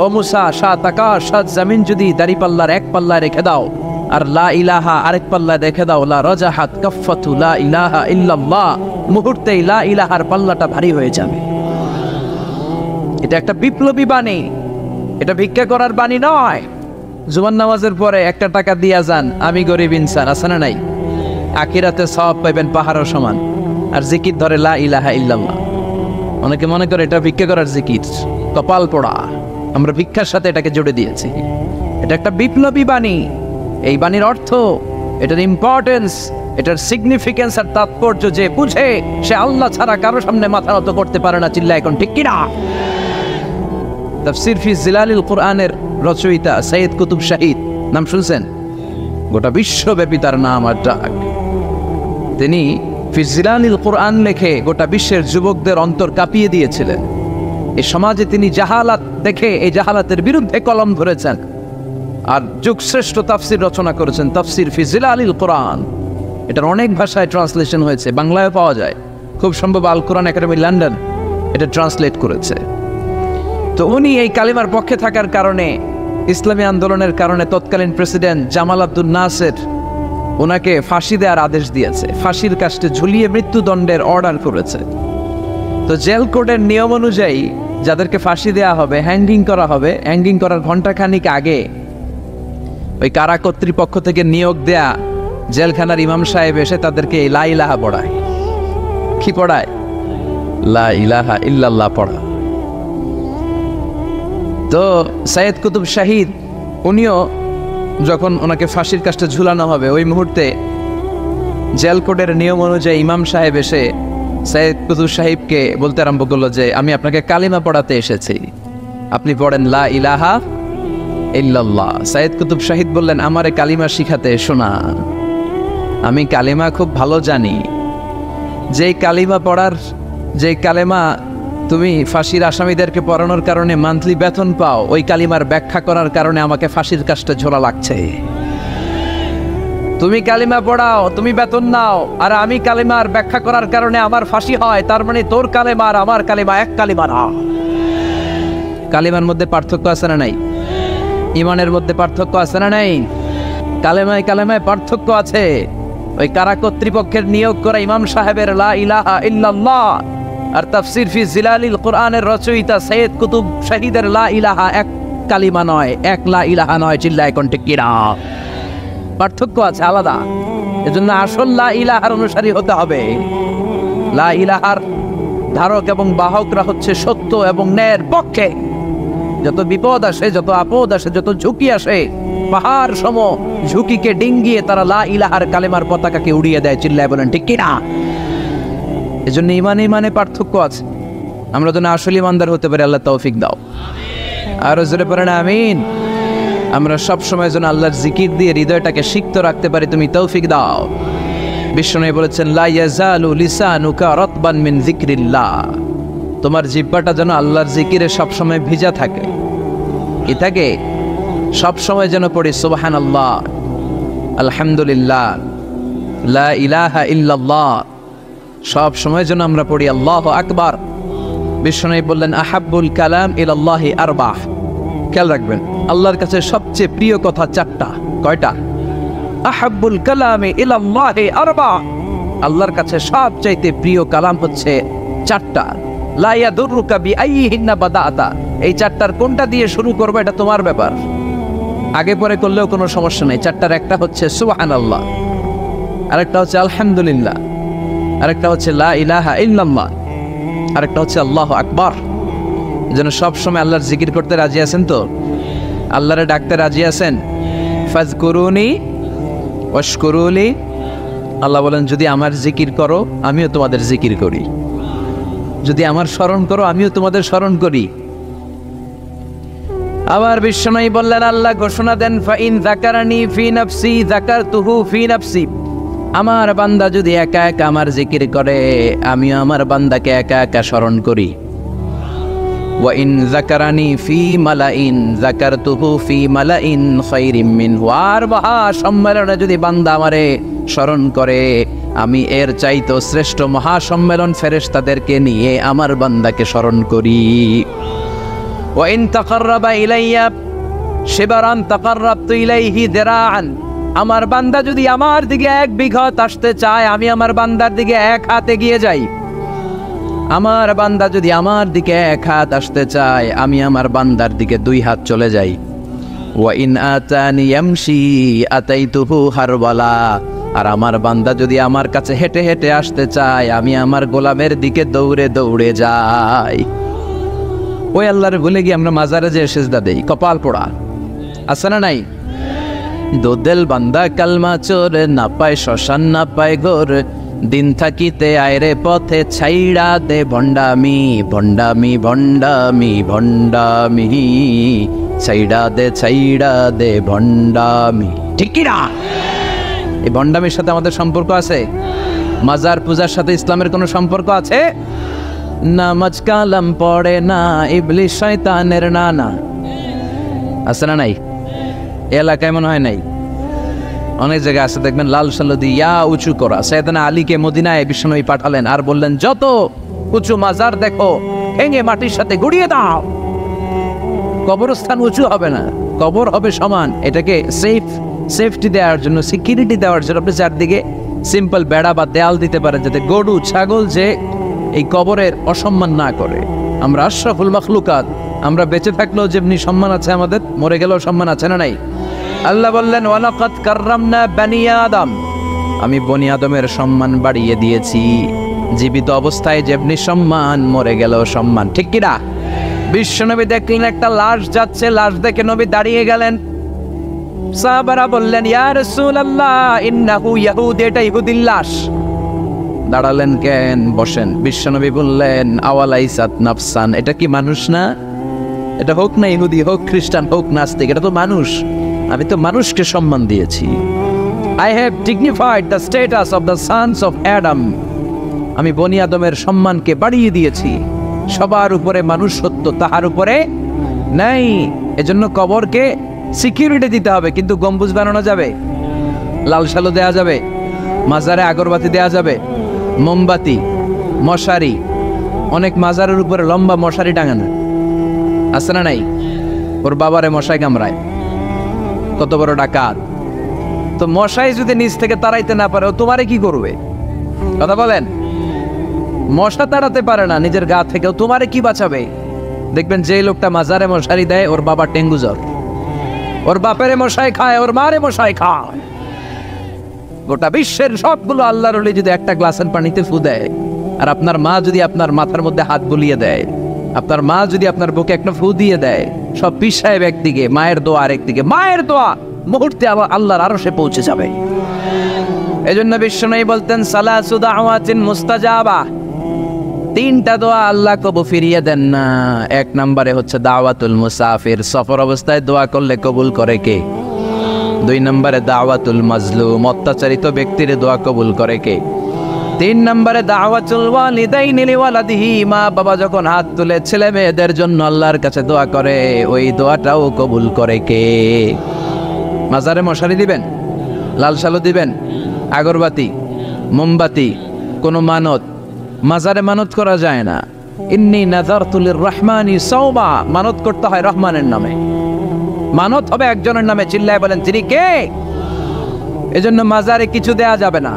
ও মুসা, সাত আকাশ সাত জমিন যদি দাঁড়িপাল্লার এক পাল্লায় রেখে দাও আর লা ইলাহা আরেক পাল্লায় রেখে দাও, লা রাজাহাত কাফাতু লা ইলাহা ইল্লাল্লাহ, মুহূর্তেই লা ইলাহার পাল্লাটা ভারী হয়ে যাবে। এটা একটা বিপ্লবী বাণী, এটা ভিক্ষা করার বাণী নয়। জুমার নামাজের পরে একটা টাকা দিয়া যান, আমি গরিব ইনসান, আছে না নাই? আখিরাতে সওয়াব পাইবেন পাহাড়ের সমান। আর জিকির ধরে লা ইলাহা ইল্লাল্লাহ। অনেকে মনে করে এটা ভিক্ষা করার জিকির, কপাল পোড়া। আমরা ভিক্ষার সাথে এটাকে জুড়ে দিয়েছি। এটা একটা বিপ্লবী বাণী। এই বাণীর অর্থ, এটার ইম্পর্টেন্স, এটার সিগনিফিকেন্স আর তাৎপর্য যে বুঝে, সে আল্লাহ ছাড়া কারো সামনে মাথা নত করতে পারে না। চিল্লা এখন ঠিক কিনা? তাফসীর ফি জিলালিল কুরআনের রচয়িতা সৈয়দ কুতুব শাহিদ, নাম শুনছেন? গোটা বিশ্বব্যাপী তার নাম আর ডাক। তিনি ফি জিলালিল কুরআন লেখে গোটা বিশ্বের যুবকদের অন্তর কাঁপিয়ে দিয়েছিলেন। এই সমাজে তিনি জাহালাত দেখে এই জাহালাতের বিরুদ্ধে কলম ধরেছেন আর যুগশ্রেষ্ঠ তাফসীর রচনা করেছেন, তাফসীর ফি জিলালিল কুরআন। এটার অনেক ভাষায় ট্রান্সলেশন হয়েছে, বাংলায় পাওয়া যায়। খুব সম্ভব আল কোরআন একাডেমি লন্ডন এটা ট্রান্সলেট করেছে। তো উনি এই কালিমার পক্ষে থাকার কারণে, ইসলামী আন্দোলনের কারণে তৎকালীন প্রেসিডেন্ট জামাল আব্দুল নাসের ওনাকে ফাঁসি দেওয়ার আদেশ দিয়েছে, ফাঁসির কাস্টে ঝুলিয়ে মৃত্যুদণ্ডের অর্ডার করেছে। তো জেল কোডের নিয়ম অনুযায়ী যাদেরকে ফাঁসি দেওয়া হবে, হ্যাঙ্গিং করা হবে, হ্যাঙ্গিং করার ঘণ্টাখানিক আগে ওই কারা কর্তৃপক্ষ থেকে নিয়োগ দেয়া জেলখানার ইমাম সাহেব এসে তাদেরকে লা ইলাহা পড়ায়। কি পড়ায়? লা ইলাহা ইল্লাল্লাহ পড়া। তো সৈয়দ কুতুব শাহিদ উনিও যখন ওনাকে ফাঁসির কাস্টে ঝুলানো হবে, ওই মুহূর্তে জেল কোডের নিয়ম অনুযায়ী ইমাম সাহেব এসে সৈয়দ কুতুব সাহিবকে বলতে আরম্ভ করলো যে আমি আপনাকে কালিমা পড়াতে এসেছি, আপনি পড়েন লা ইলাহা ইল্লাল্লাহ। সৈয়দ কুতুব শাহিদ বললেন, আমারে কালিমা শিখাতে এসো না, আমি কালিমা খুব ভালো জানি। যেই কালিমা পড়ার, যে কালেমা তুমি ফাঁসির আসামিদেরকে পড়ানোর কারণে মান্থলি বেতন পাও, ওই কালিমার ব্যাখ্যা করার কারণে আমাকে ফাঁসির কাস্টে ঝোলা লাগছে। তুমি কালিমা পড়াও, তুমি বেতন নাও, আর আমি কালিমার ব্যাখ্যা করার কারণে আমার ফাঁসি হয়। তার মানে তোর কালেমা আর আমার কালিমা এক কালিমা না। কালিমার মধ্যে পার্থক্য আছে না নাই? ইমানের মধ্যে পার্থক্য আছে না নাই? কালেমায় কালেমায় পার্থক্য আছে। ওই কারা কর্তৃপক্ষের নিয়োগ করা ইমাম সাহেবের লা ইলাহা ইল্লাল্লাহ আর তাফসীর ফি জিলালিল কুরআনের রচয়িতা সৈয়দ কুতুব শাহিদের লা ইলাহা এক কালিমা নয়, এক লা ইলাহা নয়। চিল্লা এখন ঠিক কিনা? পার্থক্য আছে, আলাদা। এজন্য আসল লা ইলাহার অনুসারী হতে হবে। লা ইলাহার ধারক এবং বাহকরা হচ্ছে সত্য এবং ন্যায়ের পক্ষে। যত বিপদ আসে, যত আপদ আসে, যত ঝুঁকি আসে, পাহাড় সম ঝুঁকিকে ডিঙ্গিয়ে তারা লা ইলাহার কালেমার পতাকাকে উড়িয়ে দেয়। চিল্লায় বলেন ঠিক কিনা? এজন্য ইমানে পার্থক্য আছে। আমরা যেন আসল ইমানদার হতে পারি, আল্লাহ তৌফিক দাও। আরো জোরে পড়েন আমিন। আমরা সব সময় যেন আল্লাহর জিকির দিয়ে হৃদয়টাকে সিক্ত রাখতে পারি, তুমি তৌফিক দাও। বিশ্বনবী বলেছেন, লা ইয়াজালু লিসানুকা রাতবান মিন যিকরিল্লাহ, তোমার জিহ্বাটা যেন আল্লাহর জিকিরে সব সময় ভিজা থাকে। কি থাকে? সব সময় যেন পড়ি সুবহানাল্লাহ, আলহামদুলিল্লাহ, লা ইলাহা ইল্লাল্লাহ। সব সময় যেন আমরা পড়ি আল্লাহু আকবার। বিশ্বনবী বললেন, আহাব্বুল কালাম ইলাল্লাহি আরবাহ। খেয়াল রাখবেন, আল্লাহর কাছে সবচেয়ে প্রিয় কথা চারটা। কয়টা? আহাব্বুল কালামি ইলাল্লাহি আরবাহ। আল্লাহর কাছে সবচাইতে প্রিয় কালাম হচ্ছে চারটা। লা ইয়াদুররুকা বিআইয়িহিন্না বাদাতা। এই চারটার কোনটা দিয়ে শুরু করবে এটা তোমার ব্যাপার, আগে পরে করলেও কোনো সমস্যা নেই। চারটার একটা হচ্ছে সুবহানাল্লাহ, আরেকটা হচ্ছে আলহামদুলিল্লাহ, আরেকটা হচ্ছে লা ইলাহা ইল্লাল্লাহ, আরেকটা হচ্ছে আল্লাহু আকবার। যেন সব সময় আল্লাহর জিকির করতে রাজি আছেন তো? আল্লাহরে ডাকতে রাজি আছেন? ফাজকুরুনি ওয়াশকুরুলি। আল্লাহ বলেন, যদি আমার জিকির করো আমিও তোমাদের জিকির করি, যদি আমার স্মরণ করো আমিও তোমাদের স্মরণ করি। আমার বিশ্বনবী বললেন, আল্লাহ ঘোষণা দেন, ফাইন যাকারানি ফি নাফসি যাকারতুহু ফি নাফসি। আমার বান্দা যদি একা একা আমার জিকির করে, আমি আমার বান্দাকে একা একা স্মরণ করি। ওয়া ইন যাকারানি ফি মালাইন যাকারতুহু ফি মালাইন খায়রিম মিনহু। আর মহা সম্মেলনে যদি বান্দা আমারে স্মরণ করে, আমি এর চাইতো শ্রেষ্ঠ মহা সম্মেলন ফেরেশতাদেরকে নিয়ে আমার বান্দাকে স্মরণ করি। ওয়া ইন তাকাররাবা ইলাইয়া শিবরান তাকাররাবতু ইলাইহি দিরাআন। আমার বান্দা যদি আমার দিকে 1 বিঘত আসতে চায়, আমি আমার বান্দার দিকে 1 হাত এগিয়ে যাই। আমার বান্দা যদি আমার দিকে 1 হাত আসতে চায়, আমি আমার বান্দার দিকে 2 হাত চলে যাই। ওয়া ইন আতানি ইয়ামশি আতাইতুহু হারওয়ালা। আর আমার বান্দা যদি আমার কাছে হেঁটে হেঁটে আসতে চায়, আমি আমার গোলামের দিকে দৌড়ে দৌড়ে যাই। ওই আল্লাহরে ভুলে গিয়ে আমরা মাজারে যে সিজদা দেই, কপাল পোড়া আছে না নাই? দোদেল বান্দা কালমা চোর, না পায় শ্মশান না পায় ঘোর, দিন থাকিতে আয়রে পথে ছাইড়া দে ভণ্ডামি ভণ্ডামি ভণ্ডামি ভণ্ডামি, ছাইড়া দে ভণ্ডামি। ঠিক কি না? এই ভণ্ডামির সাথে আমাদের সম্পর্ক আছে? মাজার পূজার সাথে ইসলামের কোনো সম্পর্ক আছে? নামাজ কালাম পড়ে না, ইবলিস শয়তানের নানা। আছে না নাই? এলাকায় মনে হয় নাই, অনেক জায়গায় আছে দেখবেন, লাল সাল্লু ইয়া উঁচু করা। সাইয়েদনা আলীকে মদিনায় বিশ্বনবী পাঠালেন আর বললেন, যত উঁচু মাজার দেখো ভেঙে মাটির সাথে গুড়িয়ে দাও। কবরস্থান উঁচু হবে না, কবর হবে সমান। এটাকে সেফটি দেওয়ার জন্য, সিকিউরিটি দেওয়ার জন্য আপনি চারদিকে সিম্পল বেড়া বা দেয়াল দিতে পারেন, যাতে গরু ছাগল যে এই কবরের অসম্মান না করে। আমরা আশরাফুল মাখলুকাত, আমরা বেঁচে থাকলেও যেমনি সম্মান আছে আমাদের, মরে গেলেও সম্মান আছে না নাই? আল্লাহ বললেন, ওয়ালাকাদ কাররামনা বানি আদম। আমি বনি আদমের সম্মান বাড়িয়ে দিয়েছি। জীবিত অবস্থায় যেমনি সম্মান, মরে গেলেও সম্মান। ঠিক কি না? বিশ্বনবী দেখলেন একটা লাশ যাচ্ছে, লাশ দেখে নবী দাঁড়িয়ে গেলেন। সাহাবারা বললেন, ইয়া রাসূলুল্লাহ ইন্নাহু ইয়াহুদি, এটা ইহুদির লাশ। দাঁড়ালেন কেন? বসেন। বিশ্বনবী বললেন, আওয়ালাইসাত নাফসান, এটা কি মানুষ না? এটা হোক না ইহুদি, হোক খ্রিস্টান, হোক নাস্তিক, এটা তো মানুষ। আমি তো মানুষকে সম্মান দিয়েছি। I have dignified the status of the sons of Adam. আমি বনি আদমের সম্মানকে বাড়িয়ে দিয়েছি। সবার উপরে মানুষ সত্য, তাহার উপরে নাই। এজন্য কবরকে সিকিউরিটি দিতে হবে, কিন্তু গম্বুজ বানানো যাবে, লাল সালো দেয়া যাবে, মাজারে আগরবাতি দেয়া যাবে, মোমবাতি, মশারি। অনেক মাজারের উপরে লম্বা মশারি টাঙানো আছে না নাই? ওর বাবারে মশাই কামড়ায়, কত বড় ডাকাত। তো মশাই যদি নিচ থেকে তাড়াইতে না পারে, ও তোমারে কি করবে? কথা বলেন। মশা তাড়াতে পারে না নিজের গা থেকে, ও তোমারে কি বাঁচাবে? দেখবেন যে লোকটা মাজারে মশারি দেয়, ওর বাবা ডেঙ্গু জ্বর, ওর বাপেরে মশাই খায়, ওর মারে মশাই খায়। গোটা বিশ্বের সবগুলো আল্লাহর ওলি যদি একটা গ্লাসের পানিতে ফু দেয়, আর আপনার মা যদি আপনার মাথার মধ্যে হাত বুলিয়ে দেয়, আপনার মা যদি আপনার বুকে একটা ফু দিয়ে দেয়, সব পীর সাহেব একদিকে, মায়ের দোয়া আরেকদিকে। মায়ের দোয়া মুহূর্তে আবার আল্লাহর আরশে পৌঁছে যাবে। এজন্য বিশ্বনবী বলতেন, সালাসু দাওয়াতিন মুস্তাজাবা, 3টা দোয়া আল্লাহ কবুল ফিরিয়ে দেন না। 1 নম্বরে হচ্ছে দাওয়াতুল মুসাফির, সফর অবস্থায় দোয়া করলে কবুল করে কে? 2 নম্বরে দাওয়াতুল মাজলুম, অত্যাচারিত ব্যক্তির দোয়া কবুল করে কে? 3 নম্বরে দাওয়াতুল ওয়ালিদাইনি লিওয়ালাদিহি, মা বাবা যখন হাত তুলে ছেলে মেয়েদের জন্য আল্লাহর কাছে দোয়া করে, ওই দোয়াটাও কবুল করে কে? মাজারে মশারি দিবেন, লাল সালো দিবেন, আগরবাতি, মোমবাতি, কোনো মানত। মাজারে মানত করা যায় না। ইন্নী নাযারতু লিররহমানি সাওমা, মানত করতে হয় রহমানের নামে। মানত হবে একজনের নামে, চিল্লায় বলেন তিনি কে? এজন্য মাজারে কিছু দেয়া যাবে না।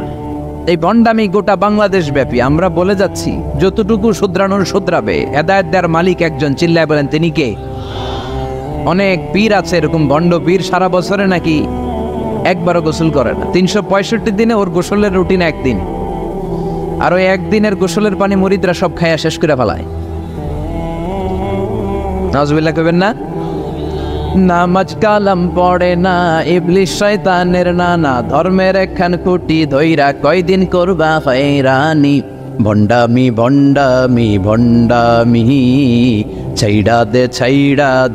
এই ভণ্ডামি গোটা বাংলাদেশ ব্যাপী। আমরা বলে যাচ্ছি, যতটুকু শুধরানোর শুধরাবে। হেদায়েত দেওয়ার মালিক একজন, চিল্লায় বলেন তিনি কে? অনেক পীর আছে এরকম ভণ্ড পীর, সারা বছরে নাকি একবারও গোসল করে না। 365 দিনে ওর গোসলের রুটিন একদিন, আর ওই একদিনের গোসলের পানি মুরিদরা সব খাইয়া শেষ করে ফেলায়। নাউজুবিল্লাহ কইবেন না? নামাজ কালাম পড়ে না, ইবলিস শয়তানের নানা, ধর্মের একখান খুঁটি ধইরা কয়দিন করবা হয়রানি। ভণ্ডামি ভণ্ডামি ভণ্ডামি, ছাইড়া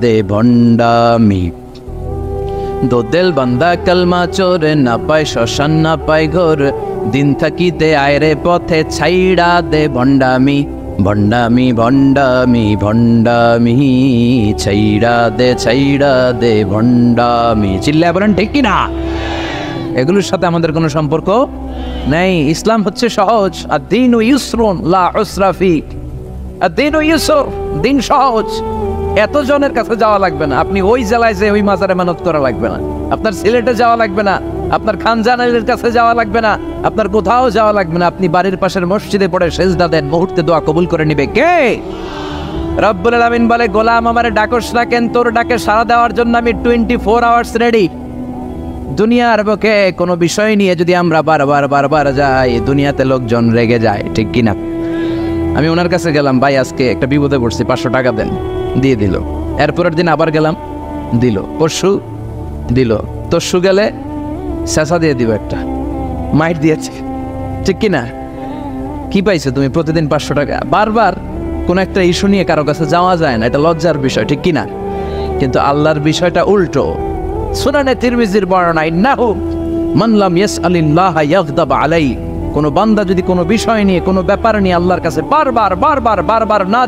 দে ভণ্ডামি। দোদেল বান্দা কালমা চোর, না পায় শ্মশান না পায় ঘোর, দিন থাকিতে আয়রে পথে ছাইড়া দে ভণ্ডামি। ভণ্ডামি ভণ্ডামি ভণ্ডামি, ছাইড়া দে ভণ্ডামি। চিল্লায় বলেন ঠিক কিনা? এগুলোর সাথে আমাদের কোনো সম্পর্ক নেই। ইসলাম হচ্ছে সহজ। আদ-দীনু ইউসরুন লা উসরা ফি। আদ-দীনু ইউসর, দিন সহজ। এত জনের কাছে যাওয়া লাগবে না, আপনি ওই জেলায় যে ওই মাজারে মানত করা লাগবে না, আপনার সিলেটে যাওয়া লাগবে না, আপনার খানজানাইলের কাছে যাওয়া লাগবে না, আপনার কোথাও যাওয়া লাগবে না। আপনি বাড়ির পাশের মসজিদে পড়ে সেজদা দেন, মুহূর্তে দোয়া কবুল করে নিবে কে? রব্বুল আলামিন বলে, গোলাম আমারে ডাকস না কেন? তোর ডাকে সাড়া দেওয়ার জন্য আমি 24 আওয়ার্স রেডি। দুনিয়ার বুকে কোনো বিষয় নিয়ে যদি আমরা বারবার যাই, দুনিয়াতে লোকজন রেগে যায়, ঠিক কিনা? আমি ওনার কাছে গেলাম, ভাই আজকে একটা বিপদে পড়ছি, 500 টাকা দেন, দিয়ে দিল। এরপরের দিন আবার গেলাম, দিল। পরশু দিল, তরশু গেলে শেষা দিয়ে দিব, একটা মাইট দিয়েছে, ঠিক কিনা? কি পাইছো তুমি? প্রতিদিন 500 টাকা। বারবার কোন একটা ইস্যু নিয়ে কারো কাছে যাওয়া যায় না, এটা লজ্জার বিষয়, ঠিক কিনা? কিন্তু আল্লাহর বিষয়টা উল্টো। সুনানে তিরমিজির বর্ণনা, ইন্নাহু মান লাম ইয়াসআলিল্লাহ ইয়াগদাব আলাইহি। কোন বান্দা যদি কোনো বিষয় নিয়ে, কোনো ব্যাপার নিয়ে আল্লাহর কাছে বারবার না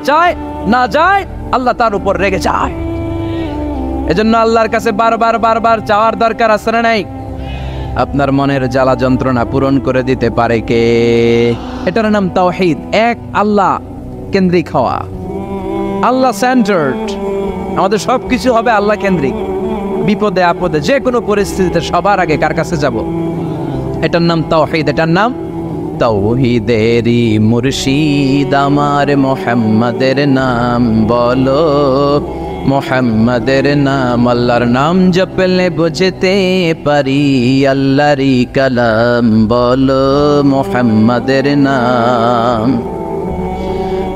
যায়, আল্লাহ তার উপর রেগে যায়। এজন্য আল্লাহর কাছে বারবার চাওয়ার দরকার আছে না নাই? আপনার মনের জ্বালা যন্ত্রণা পূরণ করে দিতে পারে কে? এটার নাম তাওহীদ। এক আল্লাহ কেন্দ্রিক হওয়া, আল্লাহ সেন্টার্ড। আমাদের সবকিছু হবে আল্লাহ কেন্দ্রিক। বিপদে আপদে যে কোনো পরিস্থিতিতে সবার আগে কার কাছে যাব? এটার নাম তাওহীদ। এটার নাম তাওহীদেরই মুর্শিদ আমার মুহাম্মাদের নাম বলো। মুহাম্মাদের নাম, আল্লাহর নাম জপলে বুঝতে পারি আল্লাহরই কালাম বলো। মুহাম্মাদের নাম,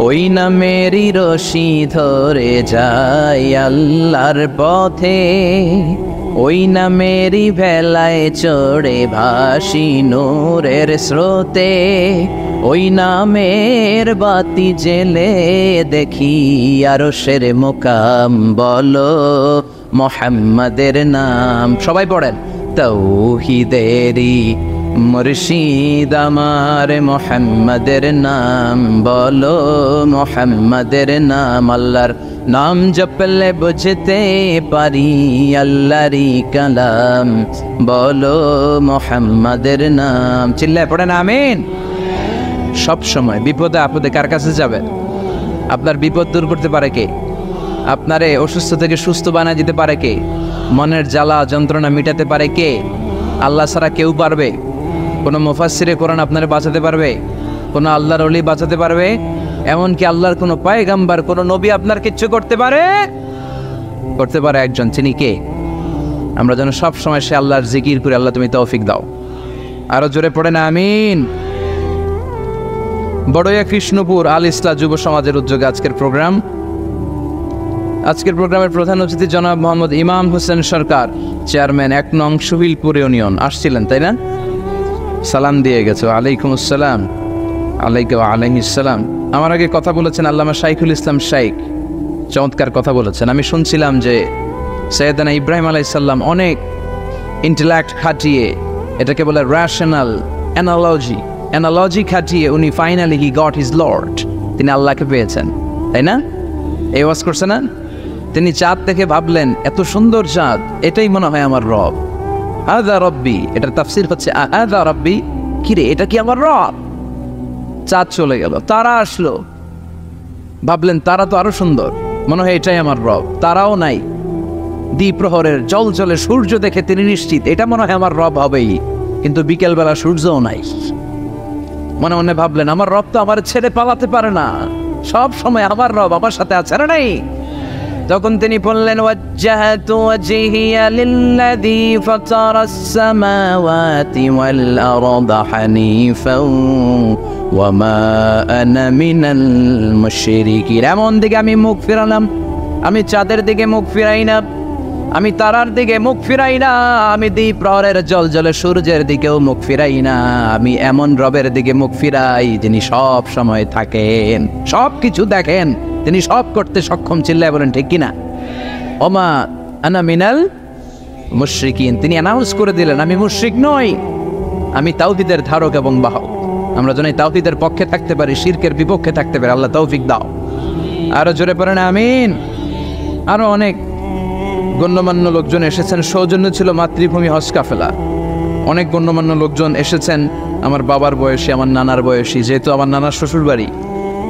ওই নামেরই রশি ধরে যায় আল্লাহর পথে, ওই নামেরই ভেলায় চড়ে ভাসি নূরের স্রোতে, ওই নামের বাতি জেলে দেখি আরশের মুকাম বলো। মুহাম্মাদের নাম, সবাই পড়েন। তাওহীদেরই মুর্শিদ আমার মুহাম্মাদের নাম বলো। মুহাম্মাদের নাম, আল্লাহর নাম জপলে বুঝতে পারি আল্লাহরই কালাম বলো। মুহাম্মাদের নাম, চিল্লায় পড়েন আমিন। সব সময় বিপদে আপদে কার কাছে যাবেন? আপনার বিপদ দূর করতে পারে কে? আপনারে অসুস্থ থেকে সুস্থ বানায় দিতে পারে কে? মনের জ্বালা যন্ত্রণা মিটাতে পারে কে? আল্লাহ ছাড়া কেউ পারবে? কোনো মুফাসসিরে কোরআন আপনারে বাঁচাতে পারবে? কোনো আল্লাহর ওলি বাঁচাতে পারবে? এমনকি আল্লাহর কোনো পয়গাম্বর, কোনো নবী আপনার কিচ্ছু করতে পারে একজন, তিনি কে? আমরা যেন সব সময় সে আল্লাহর জিকির করে, আল্লাহ তুমি তৌফিক দাও। আরো জোরে পড়ে না আমিন। বড়ইয়া কৃষ্ণপুর আল ইসলাহ যুব সমাজের উদ্যোগে আজকের প্রোগ্রামের প্রধান অতিথি জনাব মোহাম্মদ ইমাম হোসেন সরকার, চেয়ারম্যান 1 নং সুহিলপুর ইউনিয়ন, আসছিলেন তাই না? সালাম দিয়ে গেছে। আলাইকুম আসসালাম। আলাইহিস সালাম। আমার আগে কথা বলেছেন আল্লামা শাইখুল ইসলাম শাইখ, চমৎকার কথা বলেছেন। আমি শুনছিলাম যে সৈয়দনা ইব্রাহিম আলাইহিস সালাম অনেক ইন্টেলেক্ট খাটিয়ে, এটাকে বলে রেশনাল অ্যানালজি খাটিয়ে উনি finally he got his Lord, তিনি আল্লাহকে পেয়েছেন, তাই না? এই ওয়াজ করছে না? তিনি চাঁদ দেখে ভাবলেন, এত সুন্দর চাঁদ, এটাই মনে হয় আমার রব। হাযা রব্বি, এটার তাফসীর হচ্ছে হাযা রব্বি, কিরে এটা কি আমার রব? চাঁদ চলে গেল, তারা আসলো, ভাবলেন তারা তো আরো সুন্দর, মনে হয় এটাই আমার রব। তারাও নাই। দ্বিপ্রহরের জলজলে সূর্য দেখে তিনি নিশ্চিত এটা মনে হয় আমার রব হবেই, কিন্তু বিকেলবেলা সূর্যও নাই। মনে মনে ভাবলেন, আমার রব তো আমার ছেড়ে পালাতে পারে না, সব সময় আমার রব আমার সাথে আছে না নাই? তখন তিনি বললেন, ওয়াজ্জাহতু ওয়াজহিয়া লিল্লাযী ফাতারাস সামাওয়াতি ওয়াল আরদা হানিফাও ওয়া মা আনা মিনাল মুশরিকিন। এমন দিকে আমি মুখ ফিরালাম, আমি চাঁদের দিকে মুখ ফিরাই না, আমি তারার দিকে মুখ ফিরাই না, আমি দ্বীপ প্রহরের জল সূর্যের দিকেও মুখ ফিরাই না, আমি এমন রবের দিকে মুখ ফিরাই যিনি সব সময় থাকেন, সব কিছু দেখেন, তিনি সব করতে সক্ষম। চিল্লায় বলেন ঠিক কিনা? ওমা আনা মিনাল মুশরিকিন, তিনি অ্যানাউন্স করে দিলেন আমি মুশরিক নই, আমি তাওহীদের ধারক এবং বাহক। আমরা যেন তাওহীদের পক্ষে থাকতে পারি, শিরকের বিপক্ষে থাকতে পারি। আল্লাহ তৌফিক দাও। আরো জোরে পড়েন আমিন। আরো অনেক গণ্যমান্য লোকজন এসেছেন, সৌজন্য ছিল মাতৃভূমি হজ কাফেলা। অনেক গণ্যমান্য লোকজন এসেছেন, আমার বাবার বয়সী, আমার নানার বয়সী, যেহেতু আমার নানার শ্বশুর বাড়ি,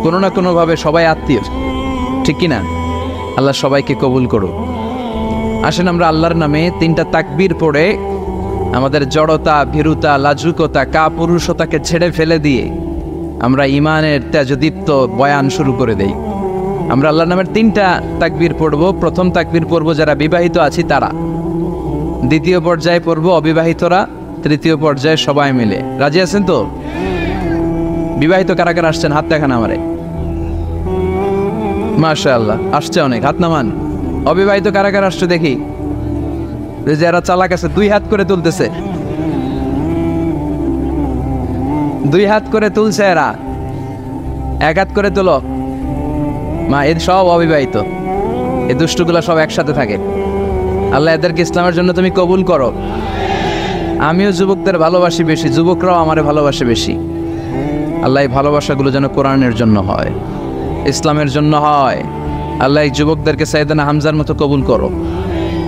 কোনো না কোনোভাবে সবাই আত্মীয়, ঠিক কিনা? আল্লাহ সবাইকে কবুল করুক। আসেন আমরা আল্লাহর নামে তিনটা তাকবীর পড়ে আমাদের জড়তা, ভীরুতা, লাজুকতা, কাপুরুষতাকে ছেড়ে ফেলে দিয়ে আমরা ইমানের তেজদীপ্ত বয়ান শুরু করে দেই। আমরা আল্লাহর নামের তিনটা তাকবীর পড়ব। প্রথম তাকবীর পড়ব যারা বিবাহিত আছি তারা, দ্বিতীয় পর্যায়ে পড়ব অবিবাহিতরা, তৃতীয় পর্যায়ে সবাই মিলে। রাজি আছেন তো? বিবাহিত কারা কারা আসছেন হাত দেখান আমারে। মাশাআল্লাহ, আসছে অনেক, হাত নামান। অবিবাহিত কারা কারা আসছে দেখি। যারা চালাক আছে দুই হাত করে তুলতেছে, দুই হাত করে তুলছে এরা, এক হাত করে তুলো। মা এর সব অবিবাহিত, এই দুষ্টগুলা সব একসাথে থাকে। আল্লাহ এদেরকে ইসলামের জন্য তুমি কবুল করো। আমিও যুবকদের ভালোবাসি বেশি, যুবকরাও আমারে ভালোবাসে বেশি। আল্লাহ এই ভালোবাসাগুলো যেন কোরআনের জন্য হয়, ইসলামের জন্য হয়। আল্লাহ এই যুবকদেরকে সাইয়েদনা হামজার মতো কবুল করো,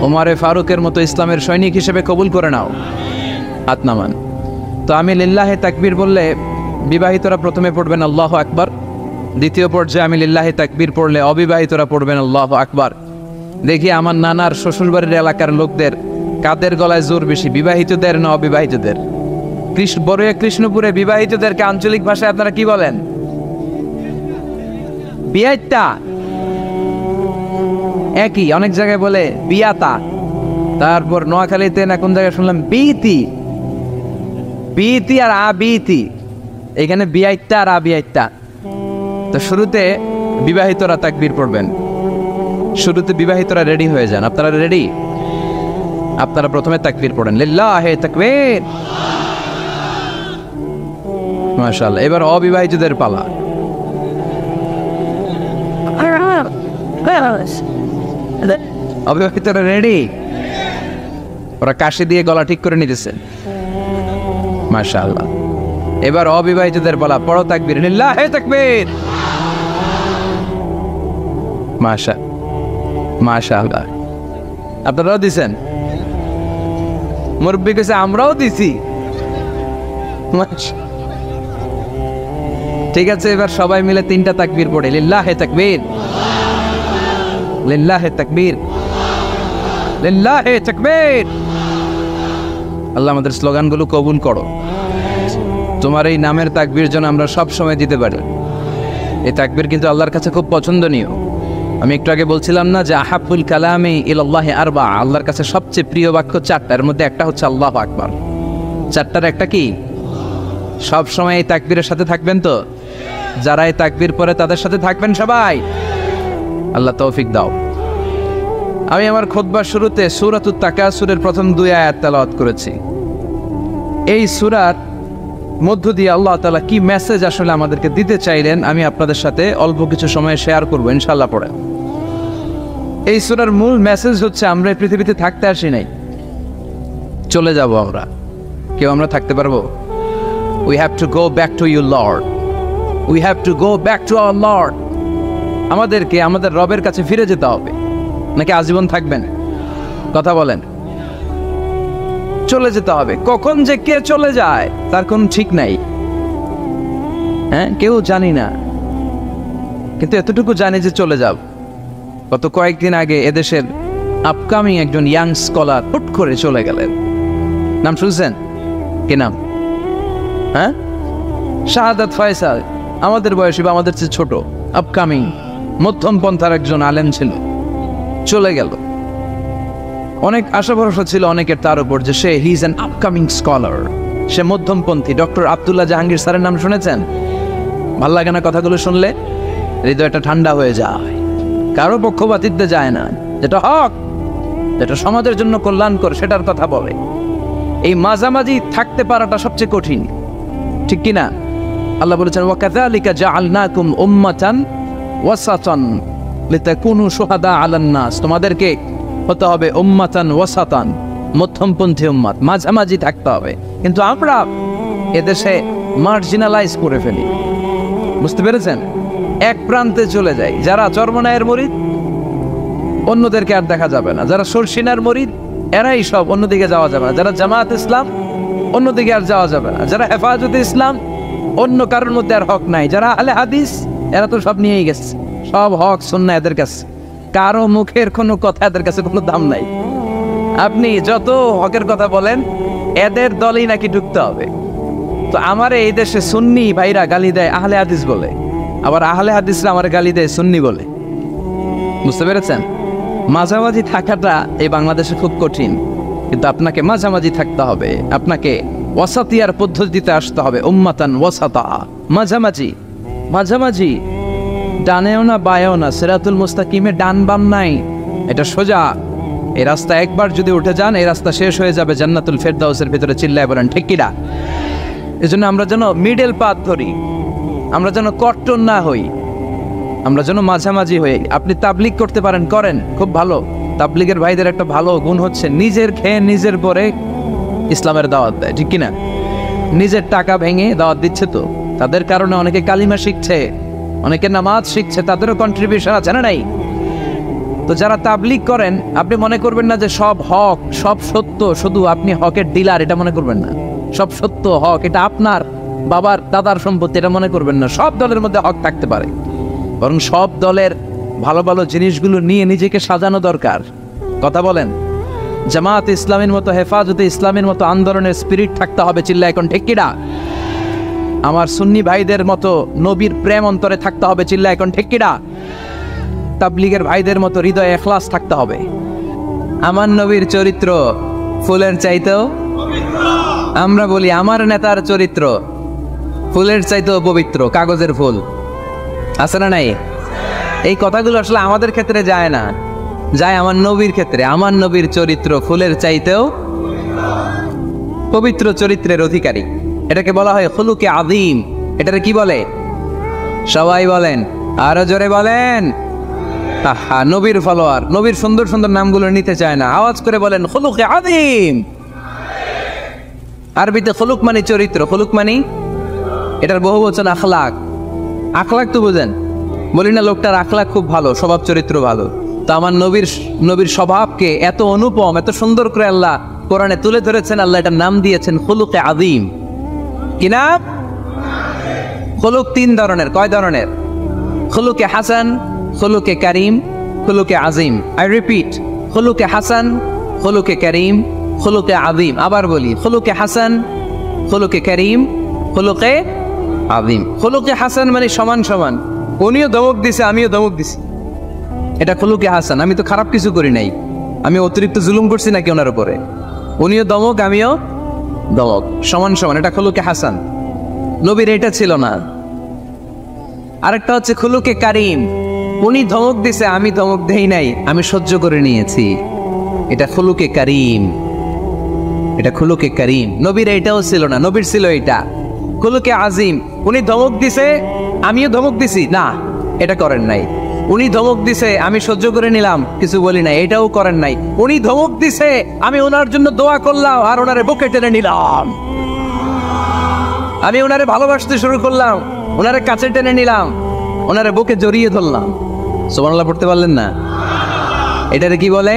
ওমরে ফারুকের মতো ইসলামের সৈনিক হিসেবে কবুল করে নাও। হাত নামান। তো আমি লিল্লাহে তাকবীর বললে বিবাহিতরা প্রথমে পড়বেন আল্লাহু আকবার, দ্বিতীয় পর্যায়ে আমি লিল্লাহে তাকবীর পড়লে অবিবাহিতরা পড়বেন আল্লাহু আকবার। দেখি আমার নানার শ্বশুরবাড়ির এলাকার লোকদের কাদের গলায় জোর বেশি, বিবাহিতদের না অবিবাহিতদের? বড়ুয়া কৃষ্ণপুরে বিবাহিতদেরকে আঞ্চলিক ভাষায় আপনারা কি বলেন? বিয়াইতা। একই, অনেক জায়গায় বলে বিয়াতা। তারপর নোয়াখালীতে না কোন জায়গায় শুনলাম বিতি, বিতি আর আবিতি, এখানে বিয়াইতা আর আবিয়াইতা। তো শুরুতে বিবাহিতরা তাকবীর পড়বেন, শুরুতে বিবাহিতরা রেডি হয়ে যান। আপনারা রেডি? আপনারা প্রথমে তাকবীর পড়েন, লিল্লাহে তাকবীর। মাশাআল্লাহ। এবার অবিবাহিতদের পালা। অবিবাহিতরা রেডি? ওরা কাশি দিয়ে গলা ঠিক করে নিতেছে। মাশাআল্লাহ। এবার অবিবাহিতদের পালা, পড়ো তাকবীর, লিল্লাহে তাকবীর। মাশাআল্লাহ। আপনারাও দিছেন? মুরব্বী কাছে আমরাও দিছি। ঠিক আছে, এবার সবাই মিলে তিনটা তাকবীর পড়ে, লিল্লাহে তাকবীর, লিল্লাহে তাকবীর, লিল্লাহে তাকবীর। আল্লাহ আমাদের স্লোগানগুলো কবুল করো। তোমার এই নামের তাকবীর যেন আমরা সব সময় দিতে পারি। এই তাকবীর কিন্তু আল্লাহর কাছে খুব পছন্দনীয়। আমি একটু আগে বলছিলাম না যে আহাব্বুল কালামি ইলাল্লাহি আরবা, আল্লাহর কাছে সবচেয়ে প্রিয় বাক্য চারটা, এর মধ্যে একটা হচ্ছে আল্লাহু আকবার। চারটার একটা কি? সব সময় এই তাকবীরের সাথে থাকবেন তো? যারা এই তাকবীর পড়ে তাদের সাথে থাকবেন সবাই। আল্লাহ তৌফিক দাও। আমি আমার খুতবার শুরুতে সূরাতুত তাকাসুরের প্রথম 2 আয়াত তেলাওয়াত করেছি। এই সূরার মধ্য দিয়ে আল্লাহ তাআলা কি মেসেজ আসলে আমাদেরকে দিতে চাইলেন আমি আপনাদের সাথে অল্প কিছু সময় শেয়ার করব ইনশাআল্লাহ। পড়ে এই সূরার মূল মেসেজ হচ্ছে আমরা এই পৃথিবীতে থাকতে আসি নাই, চলে যাব আমরা। কেউ আমরা থাকতে পারবো? We have to go back to you Lord, we have to go back to our Lord। আমাদেরকে আমাদের রবের কাছে ফিরে যেতে হবে, নাকি আজীবন থাকবেন? কথা বলেন। চলে যেতে হবে। কখন যে কে চলে যায় তার কোনো ঠিক নাই, হ্যাঁ, কেউ জানি না, কিন্তু এতটুকু জানি যে চলে যাব। গত কয়েকদিন আগে এদেশের আপকামিং একজন ইয়াং স্কলার হুট করে চলে গেলেন। নাম শুনছেন? কি নাম? হ্যাঁ, শাহাদাত ফয়সাল। আমাদের বয়সী বা আমাদের চেয়ে ছোট, আপকামিং মধ্যম পন্থার একজন আলেম ছিল, চলে গেল। অনেক আশা ভরসা ছিল অনেকের তার উপর যে সে he is an upcoming scholar, সে মধ্যমপন্থী। ডক্টর আব্দুল্লাহ জাহাঙ্গীর স্যারের নাম শুনেছেন? ভাল লাগে না কথাগুলো শুনলে? হৃদয়টা ঠান্ডা হয়ে যায়। কারো পক্ষপাতিত্বে যায় না, যেটা হক যেটা সমাজের জন্য কল্যাণকর সেটার কথা বলে। এই মাঝামাঝি থাকতে পারাটা সবচেয়ে কঠিন, ঠিক কি না? আল্লাহ বলেছেন ওয়াকাযালিকা জাআলনাকুম উম্মাতান ওয়াসাতান লিতাকুনু শুহাদা আলান নাস, তোমাদেরকে হতে হবে উম্মাতান ওয়াসাতান, মধ্যমপন্থী উম্মাত, মাঝামাঝি থাকতে হবে। কিন্তু আমরা এদেশে মার্জিনালাইজ করে ফেলি, বুঝতে পেরেছেন? এক প্রান্তে চলে যাই। যারা চরমনায়ের মুরিদ অন্যদেরকে আর দেখা যাবে না, যারা সরসিনার মুরিদ এরাই সব, অন্যদিকে যাওয়া যাবে না। যারা জামায়াত ইসলাম অন্যদিকে আর যাওয়া যাবে না। যারা হেফাজতে ইসলাম অন্য কারোর মধ্যে আর হক নাই। যারা আহলে হাদিস এরা তো সব নিয়েই গেছে, সব হক সুন্নাহ এদের কাছে, কারো মুখের কোনো কথা এদের কাছে কোনো দাম নাই। আপনি যত হকের কথা বলেন এদের দলেই নাকি ঢুকতে হবে। তো আমার এই দেশে সুন্নি ভাইরা গালি দেয় আহলে হাদিস বলে, আবার আহলে হাদিসরা আমার গালি দেয় সুন্নি বলে, বুঝতে পেরেছেন? মাঝামাঝি থাকাটা এই বাংলাদেশে খুব কঠিন, কিন্তু আপনাকে মাঝামাঝি থাকতে হবে, আপনাকে ওয়াসাতিয়ার পদ্ধতিতে আসতে হবে। উম্মাতান ওয়াসাতা, মাঝামাঝি। মাঝামাঝি ডানেও না বায়েও না, সিরাতুল মুস্তাকিমে ডান বাম নাই, এটা সোজা। এই রাস্তা একবার যদি উঠে যান এই রাস্তা শেষ হয়ে যাবে জান্নাতুল ফেরদাউসের ভিতরে, চিল্লায় বলেন ঠিক কিনা? এজন্য আমরা যেন মিডল পাথ ধরি, আমরা যেন কট্টর না হই, আমরা যেন মাঝামাঝি হই। আপনি তাবলিগ করতে পারেন, করেন, খুব ভালো। তাবলিগের ভাইদের একটা ভালো গুণ হচ্ছে নিজের খেয়ে নিজের পরে ইসলামের দাওয়াত দেয়, ঠিক কিনা? নিজের টাকা ভেঙে দাওয়াত দিচ্ছে, তো তাদের কারণে অনেকে কালিমা শিখছে, অনেকে নামাজ শিখছে, তাদেরও কন্ট্রিবিউশন আছে না নাই? তো যারা তাবলিগ করেন আপনি মনে করবেন না যে সব হক সব সত্য, শুধু আপনি হকের ডিলার এটা মনে করবেন না। সব সত্য হক এটা আপনার বাবার দাদার সম্পত্তি এটা মনে করবেন না। সব দলের মধ্যে হক থাকতে পারে, বরং সব দলের ভালো ভালো জিনিসগুলো নিয়ে নিজেকে সাজানো দরকার। কথা বলেন? জামাত ইসলামের মতো, হেফাজতে ইসলামের মতো আন্দোলনের স্পিরিট থাকতে হবে, চিল্লা এখন ঠিক কিনা? আমার সুন্নি ভাইদের মতো নবীর প্রেম অন্তরে থাকতে হবে, চিল্লা এখন ঠিক কিনা? তাবলিগের ভাইদের মতো হৃদয়ে ইখলাস থাকতে হবে। আমার নবীর চরিত্র ফুলের চাইতেও, আমরা বলি আমার নেতার চরিত্র ফুলের চাইতেও পবিত্র, কাগজের ফুল, আছে না নাই? এই কথাগুলো আসলে আমাদের ক্ষেত্রে যায় না, যায় আমার নবীর ক্ষেত্রে। আমার নবীর চরিত্র ফুলের চাইতেও পবিত্র চরিত্রের অধিকারী, এটাকে বলা হয় খুলুকে আযীম। এটারে কি বলে? সবাই বলেন, আরো জোরে বলেন। আহা, নবীর ফলোয়ার, নবীর সুন্দর সুন্দর নামগুলো নিতে চায় না, আওয়াজ করে বলেন খুলুকে আযীম। আরবিতে খুলুক মানে চরিত্র, খুলুক মানে এটার বহু বচন আখলাক। আখলাক তো বুঝেন, বলি না লোকটার আখলাক খুব ভালো, স্বভাব চরিত্র ভালো। তো আমার নবীর স্বভাবকে এত অনুপম, এত সুন্দর করে আল্লাহ কোরআনে তুলে ধরেছেন, আল্লাহ এটার নাম দিয়েছেন খুলুকে আযীম। কি নাম? খুলুক তিন ধরনের। কয় ধরনের? খুলুকে হাসান, খুলুকে কারিম, খুলুকে আযীম। আই রিপিট, খুলুকে হাসান, খুলুকে কারিম, খুলুকে আযীম। আবার বলি, খুলুকে হাসান, খুলুকে কারিম, খুলুকে আযীম। খুলুকে হাসান মানে সমান সমান, উনিও ধমক দিছে আমিও ধমক দিছি, এটা খুলুকে হাসান। আমি তো খারাপ কিছু করি নাই, আমি অতিরিক্ত জুলুম করছি নাকি ওনার উপরে? উনিও ধমক আমিও ধমক, সমান সমান, এটা খুলুকে হাসান। নবীর এটা ছিল না। আরেকটা হচ্ছে খুলুকে কারিম, উনি ধমক দিছে আমি ধমক দেই নাই, আমি সহ্য করে নিয়েছি, এটা খুলুকে কারিম, এটা খুলুকে কারিম। নবীর এটাও ছিল না, নবীর ছিল এটা খুলুকে আযীম। উনি ধমক দিছে আমিও ধমক দিছি, না এটা করেন নাই। উনি ধমক দিছে আমি সহ্য করে নিলাম, কিছু বলি নাই, এটাও করেন নাই। উনি ধমক দিছে আমি ওনার জন্য দোয়া করলাম আর ওনারে বুকে টেনে নিলাম, আমি ওনারে ভালোবাসতে শুরু করলাম, ওনারে কাছে টেনে নিলাম, ওনারে বুকে জড়িয়ে ধরলাম। সুবহানাল্লাহ পড়তে পারলেন না? এটারে কি বলে?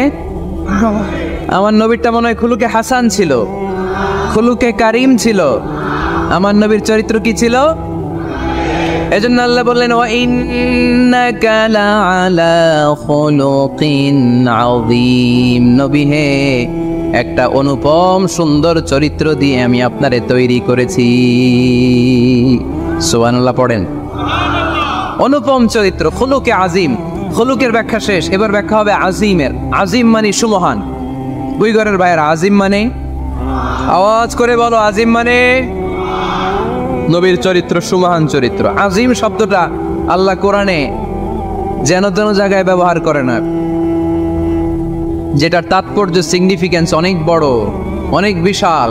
আমার নবীরটা মনে হয় খুলুকে হাসান ছিল, খুলুকে কারিম ছিল। আমার নবীর চরিত্র কি ছিল? এজন্য আল্লাহ বললেন ওয়া ইন্নাকা লাআলা খুলুকিন আযীম। নবী হে, একটা অনুপম সুন্দর চরিত্র দিয়ে আমি আপনারে তৈরি করেছি। সুবহানাল্লাহ পড়েন। অনুপম চরিত্র, খুলুকে আযীম। খুলুকের ব্যাখ্যা শেষ, এবার ব্যাখ্যা হবে আযীমের। আযীম মানে সুমহান। দুই ঘরের ভাইয়েরা, আযীম মানে, আওয়াজ করে বলো, আযীম মানে নবীর চরিত্র সুমহান চরিত্র। আযীম শব্দটা আল্লাহ কোরআনে যেন তেন জায়গায় ব্যবহার করে না। যেটার তাৎপর্য সিগনিফিকেন্স অনেক বড়, অনেক বিশাল,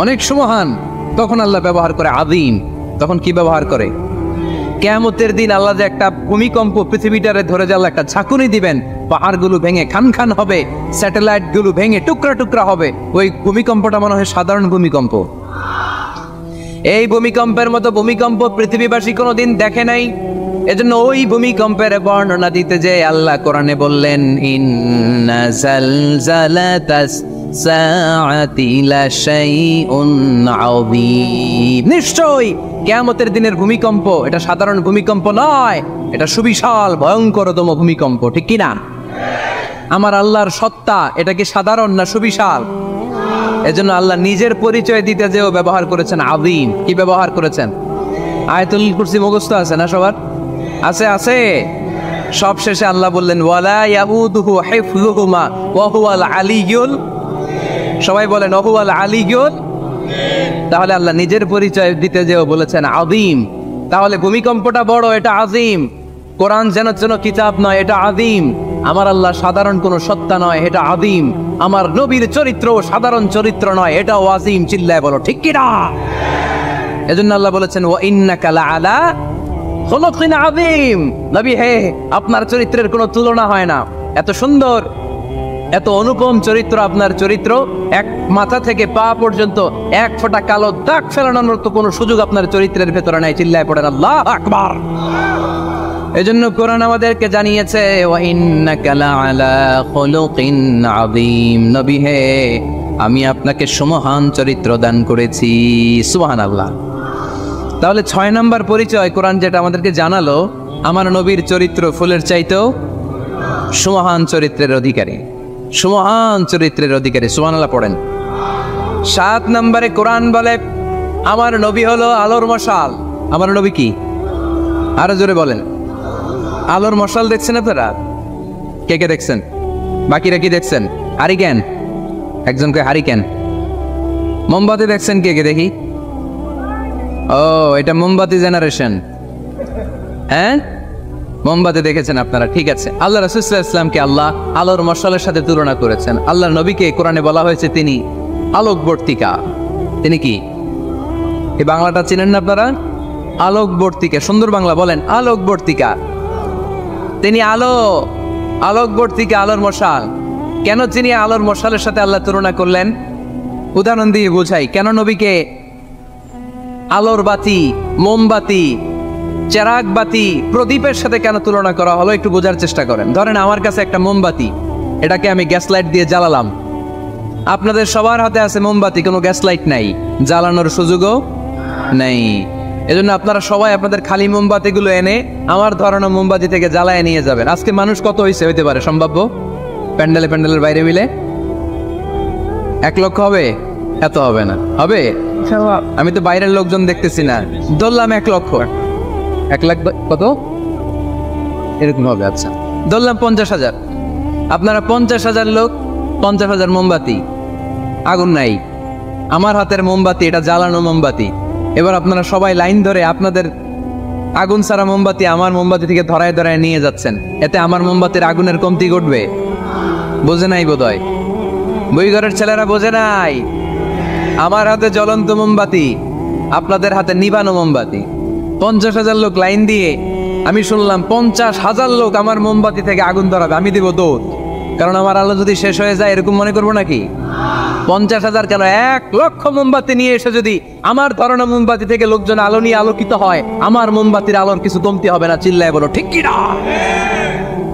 অনেক সুমহান, তখন আল্লাহ ব্যবহার করে আযীম। তখন কি ব্যবহার করে? কিয়ামতের দিন আল্লাহ যে একটা ভূমিকম্প পৃথিবীটারে ধরে যে আল্লাহ একটা ঝাঁকুনি দিবেন, পাহাড়গুলো ভেঙে খান খান হবে, স্যাটেলাইটগুলো ভেঙে টুকরা টুকরা হবে, ওই ভূমিকম্পটা মনে হয় সাধারণ ভূমিকম্প। এই ভূমিকম্পের মতো ভূমিকম্প পৃথিবীবাসী কোনোদিন দেখে নাই। এজন্য ওই ভূমিকম্পের বর্ণনা দিতে যে আল্লাহ কোরআনে বললেন, ইন্না জালজালাতাস সাআতি লাশাইউন আযীম, নিশ্চয়ই কিয়ামতের দিনের ভূমিকম্প এটা সাধারণ ভূমিকম্প নয়, এটা সুবিশাল ভয়ঙ্করতম ভূমিকম্প। ঠিক কি না? আমার আল্লাহর সত্তা এটা কি সাধারণ না সুবিশাল? এজন্য আল্লাহ নিজের পরিচয় দিতে যেও ব্যবহার করেছেন আযীম। কি ব্যবহার করেছেন? আয়াতুল কুরসি মুখস্থ আছে না সবার? আছে আছে। সব শেষে আল্লাহ বললেন ওয়ালা ইয়াউদুহু হিফযুহুমা ওয়া হুয়াল আলিয়্যুল, সবাই বলেন ওয়া হুয়াল আলিয়্যুল। তাহলে আল্লাহ নিজের পরিচয় দিতে যেও বলেছেন আযীম। তাহলে ভূমিকম্পটা বড়, এটা আযীম। কোরআন যেন কিতাব নয়, এটা আযীম। আমার আল্লাহ সাধারণ কোনো সত্তা নয়, এটা আযীম। আমার নবীর চরিত্র সাধারণ চরিত্র নয়, এটাও আযীম। চিল্লায় বলো ঠিক কি না? এজন্য আল্লাহ বলেছেন ওয়া ইন্নাকা লাআলা খুলুকিন আযীম। নবী হে, আপনার চরিত্রের কোনো তুলনা হয় না। এত সুন্দর, এত অনুপম চরিত্র আপনার চরিত্র, এক মাথা থেকে পা পর্যন্ত এক ফোঁটা কালো দাগ ফেলানোর তো কোনো সুযোগ আপনার চরিত্রের ভেতরে নাই। চিল্লায় পড়েন আল্লাহু আকবার। এজন্য কোরআন আমাদেরকে জানিয়েছে ওয়া ইন্নাকা লাআলা খুলুকিন আযীম। নবী হে, আমি আপনাকে সুমহান চরিত্র দান করেছি। সুবহানাল্লাহ। তাহলে 6 নম্বর পরিচয় কোরআন যেটা আমাদেরকে জানালো, আমার নবীর চরিত্র ফুলের চাইতেও সুমহান চরিত্রের অধিকারী, সুমহান চরিত্রের অধিকারী। সুবহানাল্লাহ পড়েন। 7 নম্বরে কোরআন বলে আমার নবী হলো আলোর মশাল। আমার নবী কি? আরো জোরে বলেন। আলোর মশাল দেখছেন আপনারা? কে কে দেখছেন? বাকিরা কি দেখছেন? হারিকেন, একজনকে হারিকেন। মোমবাতি দেখছেন কে কে? দেখি। ও, এটা মোমবাতি জেনারেশন। হ্যাঁ, মোমবাতি দেখেছেন আপনারা, ঠিক আছে। আল্লাহ রাসূল সাল্লাল্লাহু আলাইহি ওয়াসাল্লামকে আল্লাহ আলোর মশালের সাথে তুলনা করেছেন। আল্লাহর নবীকে কোরআনে বলা হয়েছে তিনি আলোকবর্তিকা। তিনি কি? এই বাংলাটা চিনেন না আপনারা? আলোকবর্তিকা, সুন্দর বাংলা বলেন, আলোকবর্তিকা। তিনি আলো, আলোকবর্তিকা, আলোর মশাল। কেন তিনি আলোর মশালের সাথে আল্লাহ তুলনা করলেন? উদাহরণ দিয়ে বোঝাই। কেন নবীকে আলোর বাতি, মোমবাতি, চেরাগ বাতি, প্রদীপের সাথে কেন তুলনা করা হলো একটু বোঝার চেষ্টা করেন। ধরেন আমার কাছে একটা মোমবাতি, এটাকে আমি গ্যাস লাইট দিয়ে জ্বালালাম। আপনাদের সবার হাতে আছে মোমবাতি, কোনো গ্যাস লাইট নাই, জ্বালানোর সুযোগও নেই। এজন্য আপনারা সবাই আপনাদের খালি মোমবাতিগুলো এনে আমার ধরানো মোমবাতি থেকে জ্বালায় নিয়ে যাবেন। আজকে মানুষ কত হইতে পারে সম্ভাব্য? প্যান্ডেলের বাইরে মিলে 1 লক্ষ হবে? এত হবে না। হবে? আমি তো বাইরের লোকজন দেখতেছি না, ধরলাম 1 লক্ষ। 1 লাখ কত এরকম হবে। আচ্ছা, ধরলাম 50,000। আপনারা 50,000 লোক, 50,000 মোমবাতি, আগুন নাই। আমার হাতের মোমবাতি এটা জ্বালানো মোমবাতি। এবার আপনারা সবাই লাইন ধরে আপনাদের আগুন ছাড়া মোমবাতি আমার মোমবাতি থেকে ধরায় ধরায় নিয়ে যাচ্ছেন। এতে আমার মোমবাতির আগুনের কমতি ঘটবে? বোঝে নাই বোধহয়, বই ঘরের ছেলেরা বোঝে নাই। আমার হাতে জ্বলন্ত মোমবাতি, আপনাদের হাতে নিভানো মোমবাতি। 50,000 লোক লাইন দিয়ে, আমি শুনলাম 50,000 লোক আমার মোমবাতি থেকে আগুন ধরাবে, আমি দিব দৌড়। কারণ আমার আলো যদি শেষ হয়ে যায় এরকম মনে করবো নাকি? 50,000 কেন, 1 লক্ষ মোমবাতি নিয়ে এসে যদি আমার ধরানো মোমবাতি থেকে লোকজন আলো নিয়ে আলোকিত হয়, আমার মোমবাতির আলোর কিছু কমতি হবে না। চিল্লায় বলো ঠিক কি না?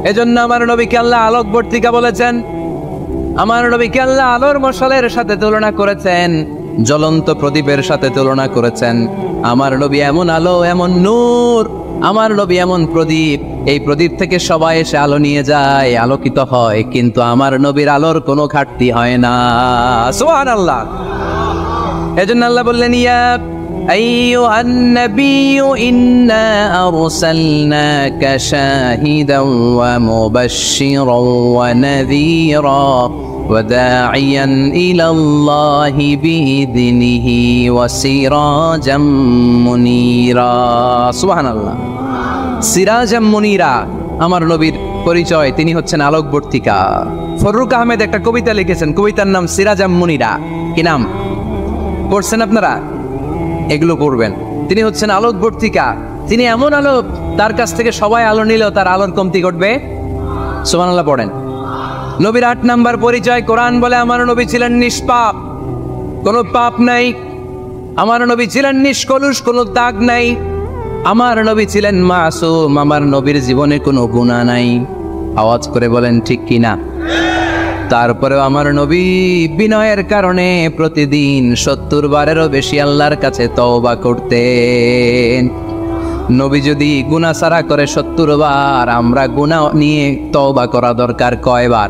এজন্য আমার নবীকে আল্লাহ আলোকবর্তিকা বলেছেন। আমার নবীকে আল্লাহ আলোর মশালের সাথে তুলনা করেছেন, জ্বলন্ত প্রদীপের সাথে তুলনা করেছেন। আমার নবী এমন আলো, এমন নূর, আমার নবী এমন প্রদীপ, এই প্রদীপ থেকে সবাই এসে আলো নিয়ে যায়, আলোকিত হয়, কিন্তু আমার নবীর আলোর কোনো ঘাটতি হয় না। সুবহানাল্লাহ। এজন্য আল্লাহ বললেন ইয়া আইয়ুহান নাবিয়্যু ইন্না আরসালনাকা শাহিদান ওয়া মুবাশশিরান ওয়া নাযীরা ওয়া দাঈয়ান ইলাল্লাহি বিইذনিহি ওয়া সিরাজাম মুনীরা। সুবহানাল্লাহ। সিরাজাম মুনীরা, আমার নবীর পরিচয়, তিনি হচ্ছেন আলোকবর্তিকা। ফররুক আহমেদ একটা কবিতা লিখেছেন, কবিতার নাম সিরাজাম মুনিরা। কি নাম পড়ছেন আপনারা? এগুলো পড়বেন। তিনি হচ্ছেন আলোকবর্তিকা, তিনি এমন আলো, তার কাছ থেকে সবাই আলো নিলেও তার আলোর কমতি ঘটবে। সুবহানাল্লাহ পড়েন। নবীর 8 নাম্বার পরিচয়, কোরআন বলে আমার নবী ছিলেন নিষ্পাপ, কোনো পাপ নাই। আমার নবী ছিলেন নিষ্কলুষ, কোনো দাগ নাই। আমার নবী ছিলেন মাসুম, আমার নবীর জীবনে কোনো গুনাহ নাই। আওয়াজ করে বলেন ঠিক কিনা? তারপরেও আমার নবী বিনয়ের কারণে প্রতিদিন 70 বারেরও বেশি আল্লাহর কাছে তওবা করতেন। নবী যদি গুনাহ সারা করে 70 বার, আমরা গুনাহ নিয়ে তওবা করা দরকার কয়বার?